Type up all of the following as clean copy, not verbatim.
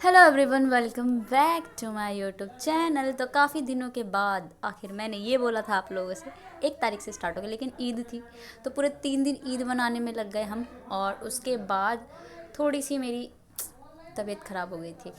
Hello everyone, welcome back to my YouTube channel. तो काफ़ी दिनों के बाद आखिर मैंने ये बोला था आप लोगों से 1 तारीख से स्टार्ट हो गया, लेकिन ईद थी तो पूरे 3 दिन ईद मनाने में लग गए हम। और उसके बाद थोड़ी सी मेरी तबीयत ख़राब हो गई थी।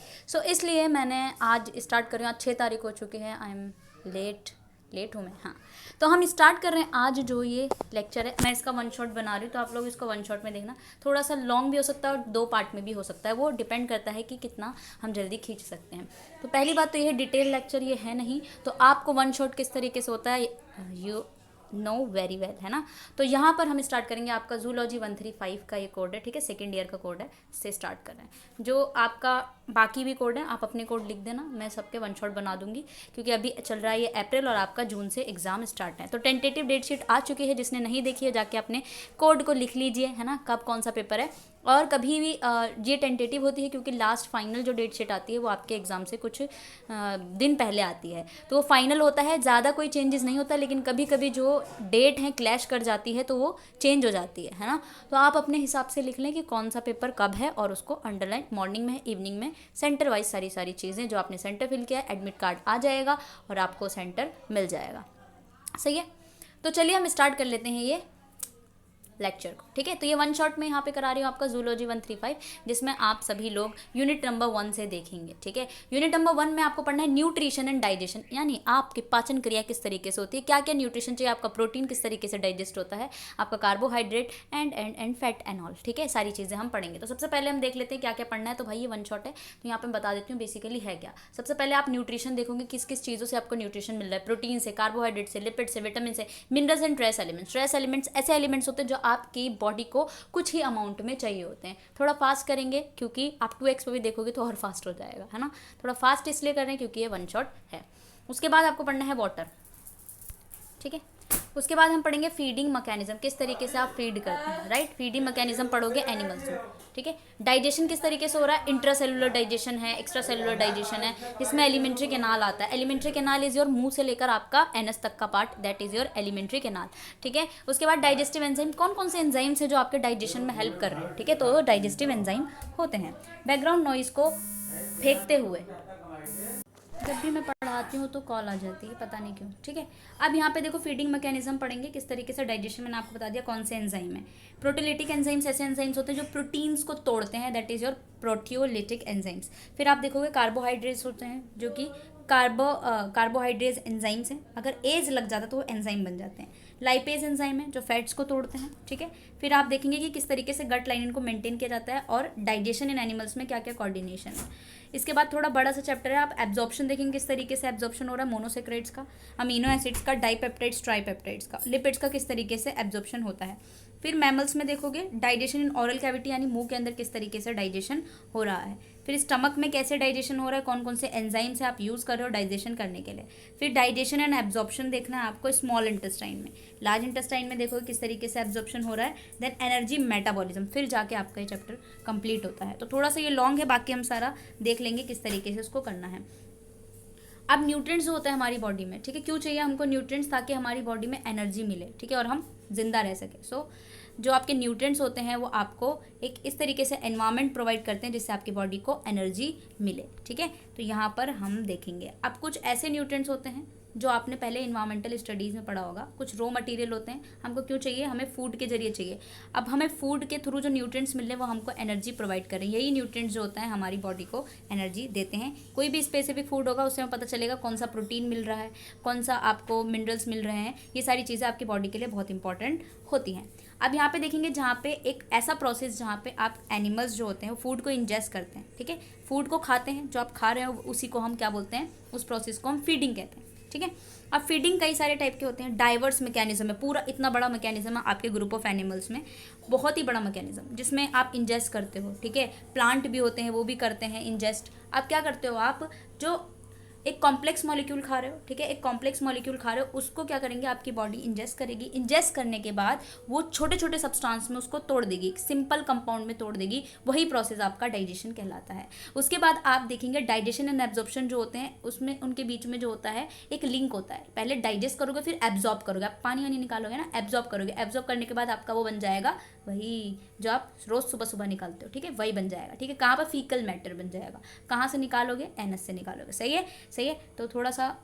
इसलिए मैंने आज स्टार्ट कर रही हूँ। आज 6 तारीख हो चुके हैं। आई एम लेट लेट हूँ मैं, हाँ। तो हम स्टार्ट कर रहे हैं आज जो ये लेक्चर है। मैं इसका वन शॉट बना रही हूँ, तो आप लोग इसको वन शॉट में देखना। थोड़ा सा लॉन्ग भी हो सकता है और 2 पार्ट में भी हो सकता है, वो डिपेंड करता है कि कितना हम जल्दी खींच सकते हैं। तो पहली बात तो ये डिटेल लेक्चर ये है नहीं, तो आपको वन शॉट किस तरीके से होता है यू नो वेरी वेल, है ना। तो यहाँ पर हम स्टार्ट करेंगे। आपका जूलॉजी 135 का ये कोड है, ठीक है, सेकेंड ईयर का कोड है, इससे स्टार्ट कर रहे हैं। जो आपका बाकी भी कोड है, आप अपने कोड लिख देना, मैं सबके वन शॉट बना दूंगी, क्योंकि अभी चल रहा है ये अप्रैल और आपका जून से एग्जाम स्टार्ट है। तो टेंटेटिव डेट शीट आ चुकी है, जिसने नहीं देखी है जाके अपने कोड को लिख लीजिए, है ना, कब कौन सा पेपर है। और कभी भी ये टेंटेटिव होती है, क्योंकि लास्ट फाइनल जो डेट शीट आती है वो आपके एग्ज़ाम से कुछ दिन पहले आती है, तो वो फाइनल होता है। ज़्यादा कोई चेंजेस नहीं होता, लेकिन कभी कभी जो डेट है क्लैश कर जाती है तो वो चेंज हो जाती है ना। तो आप अपने हिसाब से लिख लें कि कौन सा पेपर कब है, और उसको अंडरलाइन, मॉर्निंग में, इवनिंग में, सेंटर वाइज सारी चीज़ें जो आपने सेंटर फिल किया है, एडमिट कार्ड आ जाएगा और आपको सेंटर मिल जाएगा। सही है, तो चलिए हम स्टार्ट कर लेते हैं ये लेक्चर को, ठीक है। तो ये वन शॉट में यहाँ पे करा रही हूँ आपका जूलॉजी 135, जिसमें आप सभी लोग यूनिट नंबर 1 से देखेंगे, ठीक है। यूनिट नंबर 1 में आपको पढ़ना है न्यूट्रिशन एंड डाइजेशन, यानी आपकी पाचन क्रिया किस तरीके से होती है, क्या क्या न्यूट्रिशन चाहिए, आपका प्रोटीन किस तरीके से डाइजेस्ट होता है, आपका carbohydrate and fat and all, ठीक है। सारी चीज़ें हम पढ़ेंगे। तो सबसे पहले हम देख लेते हैं क्या क्या पढ़ना है। तो भाई ये वन शॉट है, तो यहाँ पे मैं बता देती हूँ बेसिकली है क्या। सबसे पहले आप न्यूट्रिशन देखोगे, किस किस चीज़ों से आपको न्यूट्रिशन मिल रहा है। प्रोटीन से, कार्बोहाइड्रेट से, लिपिड से, विटामिन से, minerals and trace elements. Trace elements ऐसे एलिमेंट्स होते हैं जो आपकी बॉडी को कुछ ही अमाउंट में चाहिए होते हैं। थोड़ा फास्ट करेंगे, क्योंकि आप 2x पे भी देखोगे तो और फास्ट हो जाएगा, है ना। थोड़ा फास्ट इसलिए कर रहे हैं क्योंकि ये वन शॉट है। उसके बाद आपको पढ़ना है वाटर, ठीक है। उसके बाद हम पढ़ेंगे फीडिंग मैकेनिज्म, किस तरीके से आप फीड करते हैं, राइट। फीडिंग मैकेनिज्म पढ़ोगे एनिमल्स में, ठीक है। डाइजेशन किस तरीके से हो रहा है, इंट्रासेलुलर डाइजेशन है, एक्स्ट्रा सेलुलर डाइजेशन है, इसमें एलिमेंट्री कैनाल आता है। एलिमेंट्री कैनाल इज योर मुंह से लेकर आपका एनस तक का part, that is your alimentary canal, ठीक है। उसके बाद डाइजेस्टिव एंजाइम, कौन कौन से एंजाइम्स है जो आपके डाइजेशन में हेल्प कर रहे हैं, ठीक है। तो डाइजेस्टिव एंजाइम होते हैं। बैकग्राउंड नॉइज को फेंकते हुए, जब भी मैं पढ़ाती हूँ तो कॉल आ जाती है, पता नहीं क्यों, ठीक है। अब यहाँ पे देखो फीडिंग मैकेनिज्म पढ़ेंगे, किस तरीके से डाइजेशन, मैंने आपको बता दिया कौन से एंजाइम है। प्रोटीलिटिक एंजाइम्स ऐसे एंजाइम्स होते हैं जो प्रोटीन्स को तोड़ते हैं, that is your proteolytic enzymes. फिर आप देखोगे कार्बोहाइड्रेट्स होते हैं जो कि कार्बोहाइड्रेट्स एंजाइम्स हैं। अगर एज लग जाता है तो वो एंजाइम बन जाते हैं। लाइपेज एंजाइम है जो फैट्स को तोड़ते हैं, ठीक है। फिर आप देखेंगे कि किस तरीके से गट लाइन को मेंटेन किया जाता है, और डाइजेशन इन एनिमल्स में क्या क्या कोऑर्डिनेशन है। इसके बाद थोड़ा बड़ा सा चैप्टर है, आप एब्जॉर्प्शन देखेंगे, किस तरीके से एब्जॉर्प्शन हो रहा है मोनोसेक्राइड्स का, अमीनो एसिड्स का, डाइपेप्टाइड्स, ट्राइपेप्टाइड्स का, लिपिड्स का किस तरीके से एब्जॉर्प्शन होता है। फिर मैमल्स में देखोगे डाइजेशन इन ऑरल कैविटी, यानी मुंह के अंदर किस तरीके से डाइजेशन हो रहा है। फिर स्टमक में कैसे डाइजेशन हो रहा है, कौन कौन से एंजाइम्स से आप यूज़ कर रहे हो डाइजेशन करने के लिए। फिर डाइजेशन एंड एब्जॉर्प्शन देखना है आपको स्मॉल इंटेस्टाइन में। लार्ज इंटेस्टाइन में देखोगे किस तरीके से एब्जॉर्प्शन हो रहा है। देन एनर्जी मेटाबॉलिज्म, फिर जाके आपका ये चैप्टर कंप्लीट होता है। तो थोड़ा सा ये लॉन्ग है, बाकी हम सारा देख लेंगे किस तरीके से उसको करना है। अब न्यूट्रिएंट्स जो होता है हमारी बॉडी में, ठीक है, क्यों चाहिए हमको न्यूट्रिएंट्स, ताकि हमारी बॉडी में एनर्जी मिले, ठीक है, और हम जिंदा रह सके। जो आपके न्यूट्रिएंट्स होते हैं वो आपको एक इस तरीके से एनवायरनमेंट प्रोवाइड करते हैं जिससे आपकी बॉडी को एनर्जी मिले, ठीक है। तो यहाँ पर हम देखेंगे अब कुछ ऐसे न्यूट्रिएंट्स होते हैं जो आपने पहले इन्वायरमेंटल स्टडीज़ में पढ़ा होगा। कुछ रॉ मटेरियल होते हैं, हमको क्यों चाहिए, हमें फूड के जरिए चाहिए। अब हमें फूड के थ्रू जो न्यूट्रिएंट्स मिल रहे हैं वो हमको एनर्जी प्रोवाइड कर रहे हैं। यही न्यूट्रिएंट्स जो होता है हमारी बॉडी को एनर्जी देते हैं। कोई भी स्पेसिफिक फूड होगा उससे हमें पता चलेगा कौन सा प्रोटीन मिल रहा है, कौन सा आपको मिनरल्स मिल रहे हैं। ये सारी चीज़ें आपकी बॉडी के लिए बहुत इंपॉर्टेंट होती हैं। अब यहाँ पे देखेंगे जहाँ पे एक ऐसा प्रोसेस जहाँ पे आप एनिमल्स जो होते हैं वो फूड को इंजेस्ट करते हैं, ठीक है, फूड को खाते हैं, जो आप खा रहे हो उसी को हम क्या बोलते हैं, उस प्रोसेस को हम फीडिंग कहते हैं, ठीक है। अब फीडिंग कई सारे टाइप के होते हैं, डाइवर्स मैकेनिज्म है, पूरा इतना बड़ा मैकेनिज्म है आपके ग्रुप ऑफ एनिमल्स में, बहुत ही बड़ा मैकेनिज्म जिसमें आप इंजेस्ट करते हो, ठीक है। प्लांट भी होते हैं वो भी करते हैं इंजेस्ट। अब क्या करते हो आप, जो एक कॉम्प्लेक्स मॉलिक्यूल खा रहे हो, ठीक है, एक कॉम्प्लेक्स मॉलिक्यूल खा रहे हो, उसको क्या करेंगे आपकी बॉडी इंजेस्ट करेगी, इंजेस्ट करने के बाद वो छोटे छोटे सब्सटेंस में उसको तोड़ देगी, एक सिंपल कंपाउंड में तोड़ देगी, वही प्रोसेस आपका डाइजेशन कहलाता है। उसके बाद आप देखेंगे डाइजेशन एंड एब्जॉर्प्शन जो होते हैं उसमें उनके बीच में जो होता है एक लिंक होता है, पहले डाइजेस्ट करोगे फिर एब्जॉर्ब करोगे, आप पानी वानी निकालोगे ना, एब्जॉर्ब करोगे, एब्जॉर्ब करने के बाद आपका वो बन जाएगा वही जो आप रोज सुबह सुबह निकालते हो, ठीक है, वही बन जाएगा, ठीक है, कहाँ पर फीकल मैटर बन जाएगा, कहाँ से निकालोगे, एनस से निकालोगे, सही है, सही है। तो थोड़ा सा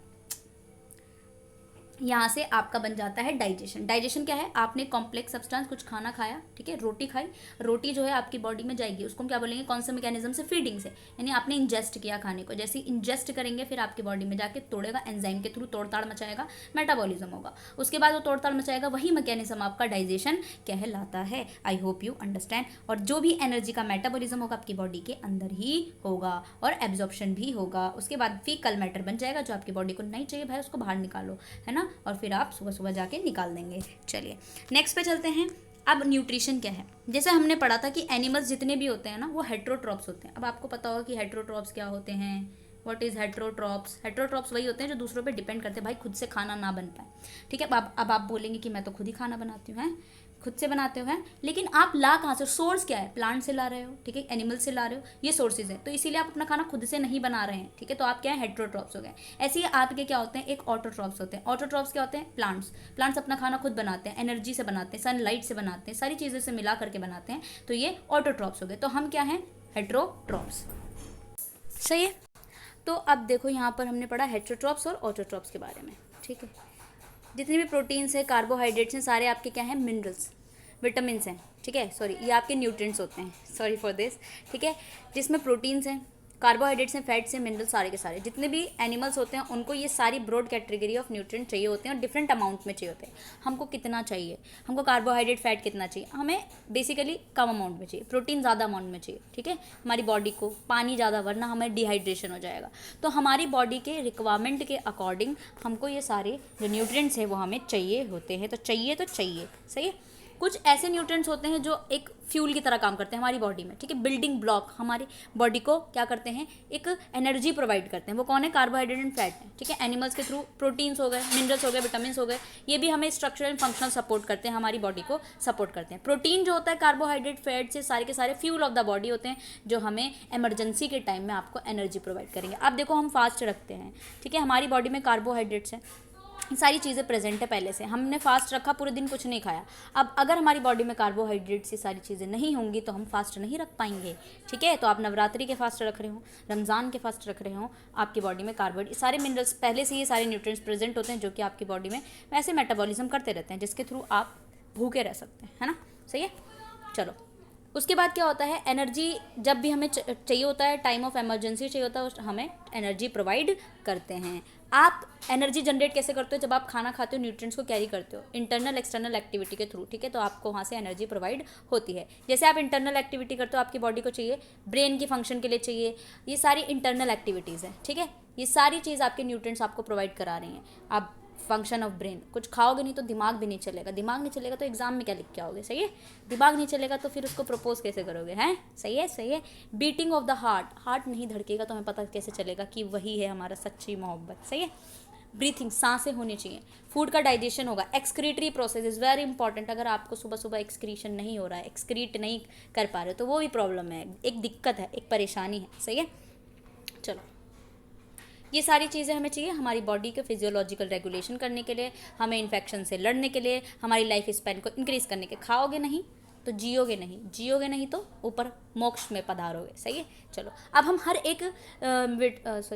यहाँ से आपका बन जाता है डाइजेशन। डाइजेशन क्या है, आपने कॉम्प्लेक्स सब्सटेंस कुछ खाना खाया, ठीक है, रोटी खाई, रोटी जो है आपकी बॉडी में जाएगी, उसको हम क्या बोलेंगे, कौन से मैकेनिज्म से, फीडिंग से, यानी आपने इंजेस्ट किया खाने को, जैसे इंजेस्ट करेंगे फिर आपकी बॉडी में जाके तोड़ेगा, एंजाइम के थ्रू तोड़ताड़ मचाएगा, मेटाबॉलिज्म होगा, उसके बाद वो तोड़ताड़ मचाएगा, वही मैकेनिज्म आपका डाइजेशन कहलाता है। I hope you understand. और जो भी एनर्जी का मेटाबॉलिज्म होगा आपकी बॉडी के अंदर ही होगा और एब्जॉर्प्शन भी होगा, उसके बाद फीकल मैटर बन जाएगा, जो आपकी बॉडी को नहीं चाहिए भाई उसको बाहर निकालो, है ना, और फिर आप सुबह सुबह जाके निकाल देंगे। चलिए नेक्स्ट पे चलते हैं। अब न्यूट्रिशन क्या है, जैसे हमने पढ़ा था कि एनिमल्स जितने भी होते हैं ना वो हेट्रोट्रॉप्स होते हैं। अब आपको पता होगा कि हेट्रोट्रॉप्स क्या होते हैं, व्हाट इज हेट्रोट्रॉप्स। हेट्रोट्रॉप्स वही होते हैं जो दूसरों पे डिपेंड करते हैं, भाई खुद से खाना ना बन पाए, ठीक है। अब आप बोलेंगे कि मैं तो खुद ही खाना बनाती हूँ, हैं खुद से बनाते हो, हैं, लेकिन आप ला कहाँ से, सोर्स क्या है, प्लांट से ला रहे हो, ठीक है, एनिमल से ला रहे हो, ये सोर्सेज हैं, तो इसीलिए आप अपना खाना खुद से नहीं बना रहे हैं, ठीक है, तो आप क्या है, हेट्रोट्रॉप्स हो गए। ऐसे ही आपके क्या होते हैं, एक ऑटोट्रॉप्स होते हैं। ऑटोट्रॉप्स क्या होते हैं, प्लांट्स अपना खाना खुद बनाते हैं, एनर्जी से बनाते हैं, सनलाइट से बनाते हैं, सारी चीज़ों से मिला करके बनाते हैं, तो ये ऑटोट्रॉप्स हो गए। तो हम क्या हैं, हेट्रोट्रॉप्स, सही है। तो अब देखो यहाँ पर हमने पढ़ा हेट्रोट्रॉप्स और ऑटोट्रॉप्स के बारे में, ठीक है। जितने भी प्रोटीन्स हैं, कार्बोहाइड्रेट्स हैं, सारे आपके क्या हैं, मिनरल्स, विटामिन्स हैं, ठीक है, सॉरी ये आपके न्यूट्रिएंट्स होते हैं, सॉरी फॉर दिस, ठीक है, जिसमें प्रोटीन्स हैं, कार्बोहाइड्रेट्स हैं, फैट्स हैं, मिनरल्स, सारे के सारे जितने भी एनिमल्स होते हैं उनको ये सारी ब्रॉड कैटेगरी ऑफ न्यूट्रिएंट चाहिए होते हैं और डिफरेंट अमाउंट में चाहिए होते हैं। हमको कितना चाहिए, हमको कार्बोहाइड्रेट फैट कितना चाहिए, हमें बेसिकली कम अमाउंट में चाहिए, प्रोटीन ज़्यादा अमाउंट में चाहिए, ठीक है, हमारी बॉडी को पानी ज़्यादा, वरना हमें डिहाइड्रेशन हो जाएगा। तो हमारी बॉडी के रिक्वायरमेंट के अकॉर्डिंग हमको ये सारे जो न्यूट्रिएंट्स हैं वो हमें चाहिए होते हैं, तो चाहिए, सही है। कुछ ऐसे न्यूट्रिएंट्स होते हैं जो एक फ्यूल की तरह काम करते हैं हमारी बॉडी में, ठीक है, बिल्डिंग ब्लॉक, हमारी बॉडी को क्या करते हैं, एक एनर्जी प्रोवाइड करते हैं, वो कौन है, कार्बोहाइड्रेट एंड फैट है, ठीक है, एनिमल्स के थ्रू प्रोटीन्स हो गए, मिनरल्स हो गए, विटामिन्स हो गए, ये भी हमें स्ट्रक्चरल एंड फंक्शनल सपोर्ट करते हैं, हमारी बॉडी को सपोर्ट करते हैं। प्रोटीन जो होता है कार्बोहाइड्रेट फैट से सारे के सारे फ्यूल ऑफ द बॉडी होते हैं, जो हमें इमरजेंसी के टाइम में आपको एनर्जी प्रोवाइड करेंगे। अब देखो हम फास्ट रखते हैं, ठीक है, हमारी बॉडी में कार्बोहाइड्रेट्स हैं, सारी चीज़ें प्रेजेंट है पहले से, हमने फास्ट रखा, पूरे दिन कुछ नहीं खाया। अब अगर हमारी बॉडी में कार्बोहाइड्रेट्स ये सारी चीज़ें नहीं होंगी तो हम फास्ट नहीं रख पाएंगे, ठीक है। तो आप नवरात्रि के फास्ट रख रहे हो, रमज़ान के फास्ट रख रहे हो, आपकी बॉडी में कार्बोहाइड्रेट सारे मिनरल्स पहले से, ये सारे न्यूट्रिएंट्स प्रेजेंट होते हैं जो कि आपकी बॉडी में वैसे मेटाबॉलिज्म करते रहते हैं, जिसके थ्रू आप भूखे रह सकते हैं, है ना, सही है। चलो उसके बाद क्या होता है, एनर्जी जब भी हमें चाहिए होता है, टाइम ऑफ इमरजेंसी चाहिए होता है, हमें एनर्जी प्रोवाइड करते हैं। आप एनर्जी जनरेट कैसे करते हो, जब आप खाना खाते हो, न्यूट्रिएंट्स को कैरी करते हो इंटरनल एक्सटर्नल एक्टिविटी के थ्रू, ठीक है, तो आपको वहाँ से एनर्जी प्रोवाइड होती है। जैसे आप इंटरनल एक्टिविटी करते हो, आपकी बॉडी को चाहिए, ब्रेन की फंक्शन के लिए चाहिए, ये सारी इंटरनल एक्टिविटीज़ हैं, ठीक है, ये सारी चीज़ आपके न्यूट्रिएंट्स आपको प्रोवाइड करा रही हैं। आप फंक्शन ऑफ ब्रेन, कुछ खाओगे नहीं तो दिमाग भी नहीं चलेगा, दिमाग नहीं चलेगा तो एग्जाम में क्या लिख के आओगे, सही है, दिमाग नहीं चलेगा तो फिर उसको प्रपोज कैसे करोगे, हैं, सही है, सही है। बीटिंग ऑफ द हार्ट नहीं धड़केगा तो हमें पता कैसे चलेगा कि वही है हमारा सच्ची मोहब्बत, सही है। ब्रीथिंग, सांसें होनी चाहिए, फूड का डाइजेशन होगा, excretory process is very important. अगर आपको सुबह सुबह एक्सक्रीशन नहीं हो रहा है, एक्सक्रीट नहीं कर पा रहे हो, तो वो भी प्रॉब्लम है, एक दिक्कत है, एक परेशानी है, सही है। चलो ये सारी चीज़ें हमें चाहिए हमारी बॉडी के फिजियोलॉजिकल रेगुलेशन करने के लिए, हमें इन्फेक्शन से लड़ने के लिए, हमारी लाइफ स्पैन को इंक्रीज़ करने के। खाओगे नहीं तो जियोगे नहीं तो ऊपर मोक्ष में पधारोगे, सही है। चलो अब हम हर एक क्या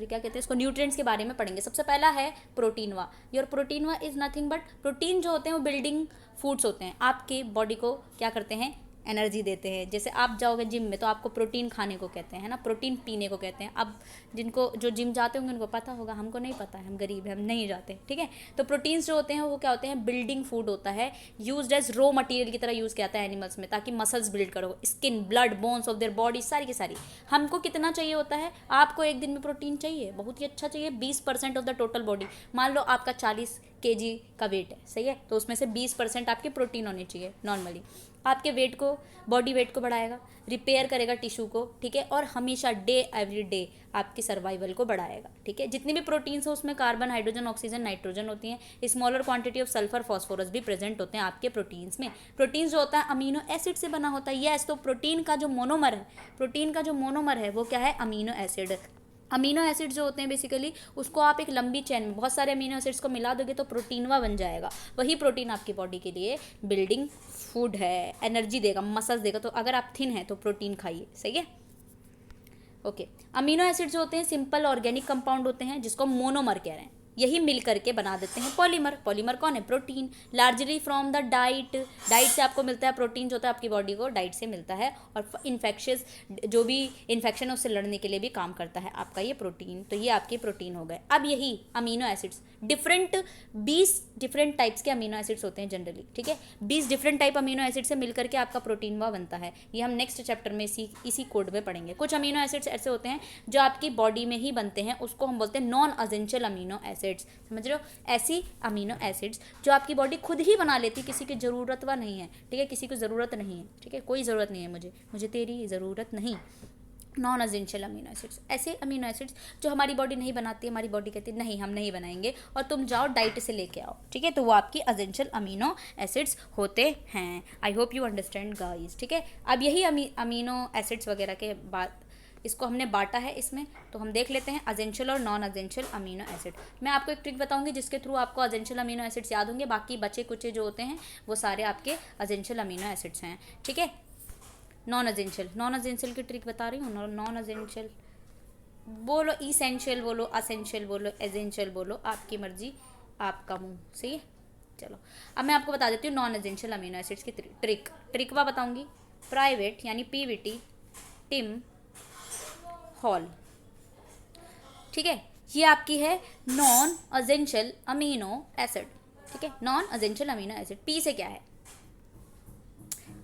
कहते हैं इसको, न्यूट्रिएंट्स के बारे में पढ़ेंगे। सबसे पहला है प्रोटीनवा। योर प्रोटीनवा इज़ नथिंग बट, प्रोटीन जो होते हैं वो बिल्डिंग फूड्स होते हैं, आपके बॉडी को क्या करते हैं, एनर्जी देते हैं। जैसे आप जाओगे जिम में तो आपको प्रोटीन खाने को कहते हैं, है ना, प्रोटीन पीने को कहते हैं। अब जिनको जो जिम जाते होंगे उनको पता होगा, हमको नहीं पता है, हम गरीब हैं, हम नहीं जाते, ठीक है। तो प्रोटीन्स जो होते हैं वो क्या होते हैं, बिल्डिंग फूड होता है, यूज्ड एज रॉ मटेरियल की तरह यूज़ किया जाता है एनिमल्स में, ताकि मसल्स बिल्ड करो, skin, blood, bones of their body, सारी की सारी। हमको कितना चाहिए होता है, आपको एक दिन में प्रोटीन चाहिए, बहुत ही अच्छा चाहिए, 20% ऑफ द टोटल बॉडी। मान लो आपका 40 kg का वेट है, सही है, तो उसमें से 20% आपकी प्रोटीन होनी चाहिए नॉर्मली। आपके वेट को, बॉडी वेट को बढ़ाएगा, रिपेयर करेगा टिश्यू को, ठीक है, और हमेशा डे एवरी डे आपकी सर्वाइवल को बढ़ाएगा, ठीक है। जितनी भी प्रोटीन्स हो उसमें कार्बन, हाइड्रोजन, ऑक्सीजन, नाइट्रोजन होती हैं। Smaller quantity of sulphur, phosphorus भी प्रेजेंट होते हैं आपके प्रोटीन्स में। प्रोटीन जो होता है अमीनो एसिड से बना होता है। यस, तो प्रोटीन का जो मोनोमर है वो क्या है? Amino acid. अमीनो एसिड जो होते हैं बेसिकली उसको आप एक लंबी चेन में बहुत सारे अमीनो एसिड्स को मिला दोगे तो प्रोटीनवा बन जाएगा। वही प्रोटीन आपकी बॉडी के लिए बिल्डिंग फूड है, एनर्जी देगा, मसल्स देगा। तो अगर आप थिन हैं तो प्रोटीन खाइए, सही है। ओके, अमीनो एसिड जो होते हैं सिंपल ऑर्गेनिक कंपाउंड होते हैं जिसको मोनोमर कह रहे हैं। यही मिल करके बना देते हैं पॉलीमर। पॉलीमर कौन है? Protein. Largely from the diet से आपको मिलता है। प्रोटीन जो होता है आपकी बॉडी को डाइट से मिलता है, और इन्फेक्शियस जो भी इन्फेक्शन है उससे लड़ने के लिए भी काम करता है आपका ये प्रोटीन। तो ये आपके प्रोटीन हो गए। अब यही अमीनो एसिड्स 20 डिफरेंट टाइप्स के अमीनो एसिड्स होते हैं जनरली, ठीक है। 20 डिफरेंट टाइप अमीनो एसिड से मिलकर के आपका प्रोटीन वा बनता है। ये हम नेक्स्ट चैप्टर में इसी कोड में पढ़ेंगे। कुछ अमीनो एसिड्स ऐसे होते हैं जो आपकी बॉडी में ही बनते हैं, उसको हम बोलते हैं नॉन असेंशियल अमीनो एसिड्स। समझ रहे हो? ऐसी अमीनो एसिड्स जो आपकी बॉडी खुद ही बना लेती, किसी की ज़रूरत वा नहीं है, ठीक है। किसी को ज़रूरत नहीं है, ठीक है, कोई ज़रूरत नहीं है मुझे तेरी ज़रूरत नहीं। नॉन असेंशियल अमीनो एसिड्स, ऐसे अमीनो एसिड्स जो हमारी बॉडी नहीं बनाती है, हमारी बॉडी कहती है नहीं हम नहीं बनाएंगे और तुम जाओ डाइट से लेके आओ, ठीक है। तो वो आपकी असेंशियल अमीनो एसिड्स होते हैं। I hope you understand guys, ठीक है। अब यही अमीनो एसिड्स वगैरह के बाद इसको हमने बांटा है इसमें, तो हम देख लेते हैं असेंशियल और नॉन असेंशियल अमीनो एसिड। मैं आपको एक ट्रिक बताऊंगी जिसके थ्रू आपको असेंशियल अमीनो एसिड्स याद होंगे, बाकी बचे कुचे जो होते हैं वो सारे आपके असेंशियल अमीनो एसिड्स हैं, ठीक है। नॉन असेंशियल की ट्रिक बता रही हूँ। नॉन असेंशियल बोलो, इसेंशियल बोलो, असेंशियल बोलो, एसेंशियल बोलो, आपकी मर्जी, आपका मुंह, सही है। चलो अब मैं आपको बता देती हूँ नॉन एसेंशियल अमीनो एसिड्स की ट्रिक वा बताऊँगी। प्राइवेट यानी पीवीटी, टिम, हॉल, ठीक है, ये आपकी है नॉन असेंशियल अमीनो एसिड, ठीक है। Non essential amino acid P से क्या है?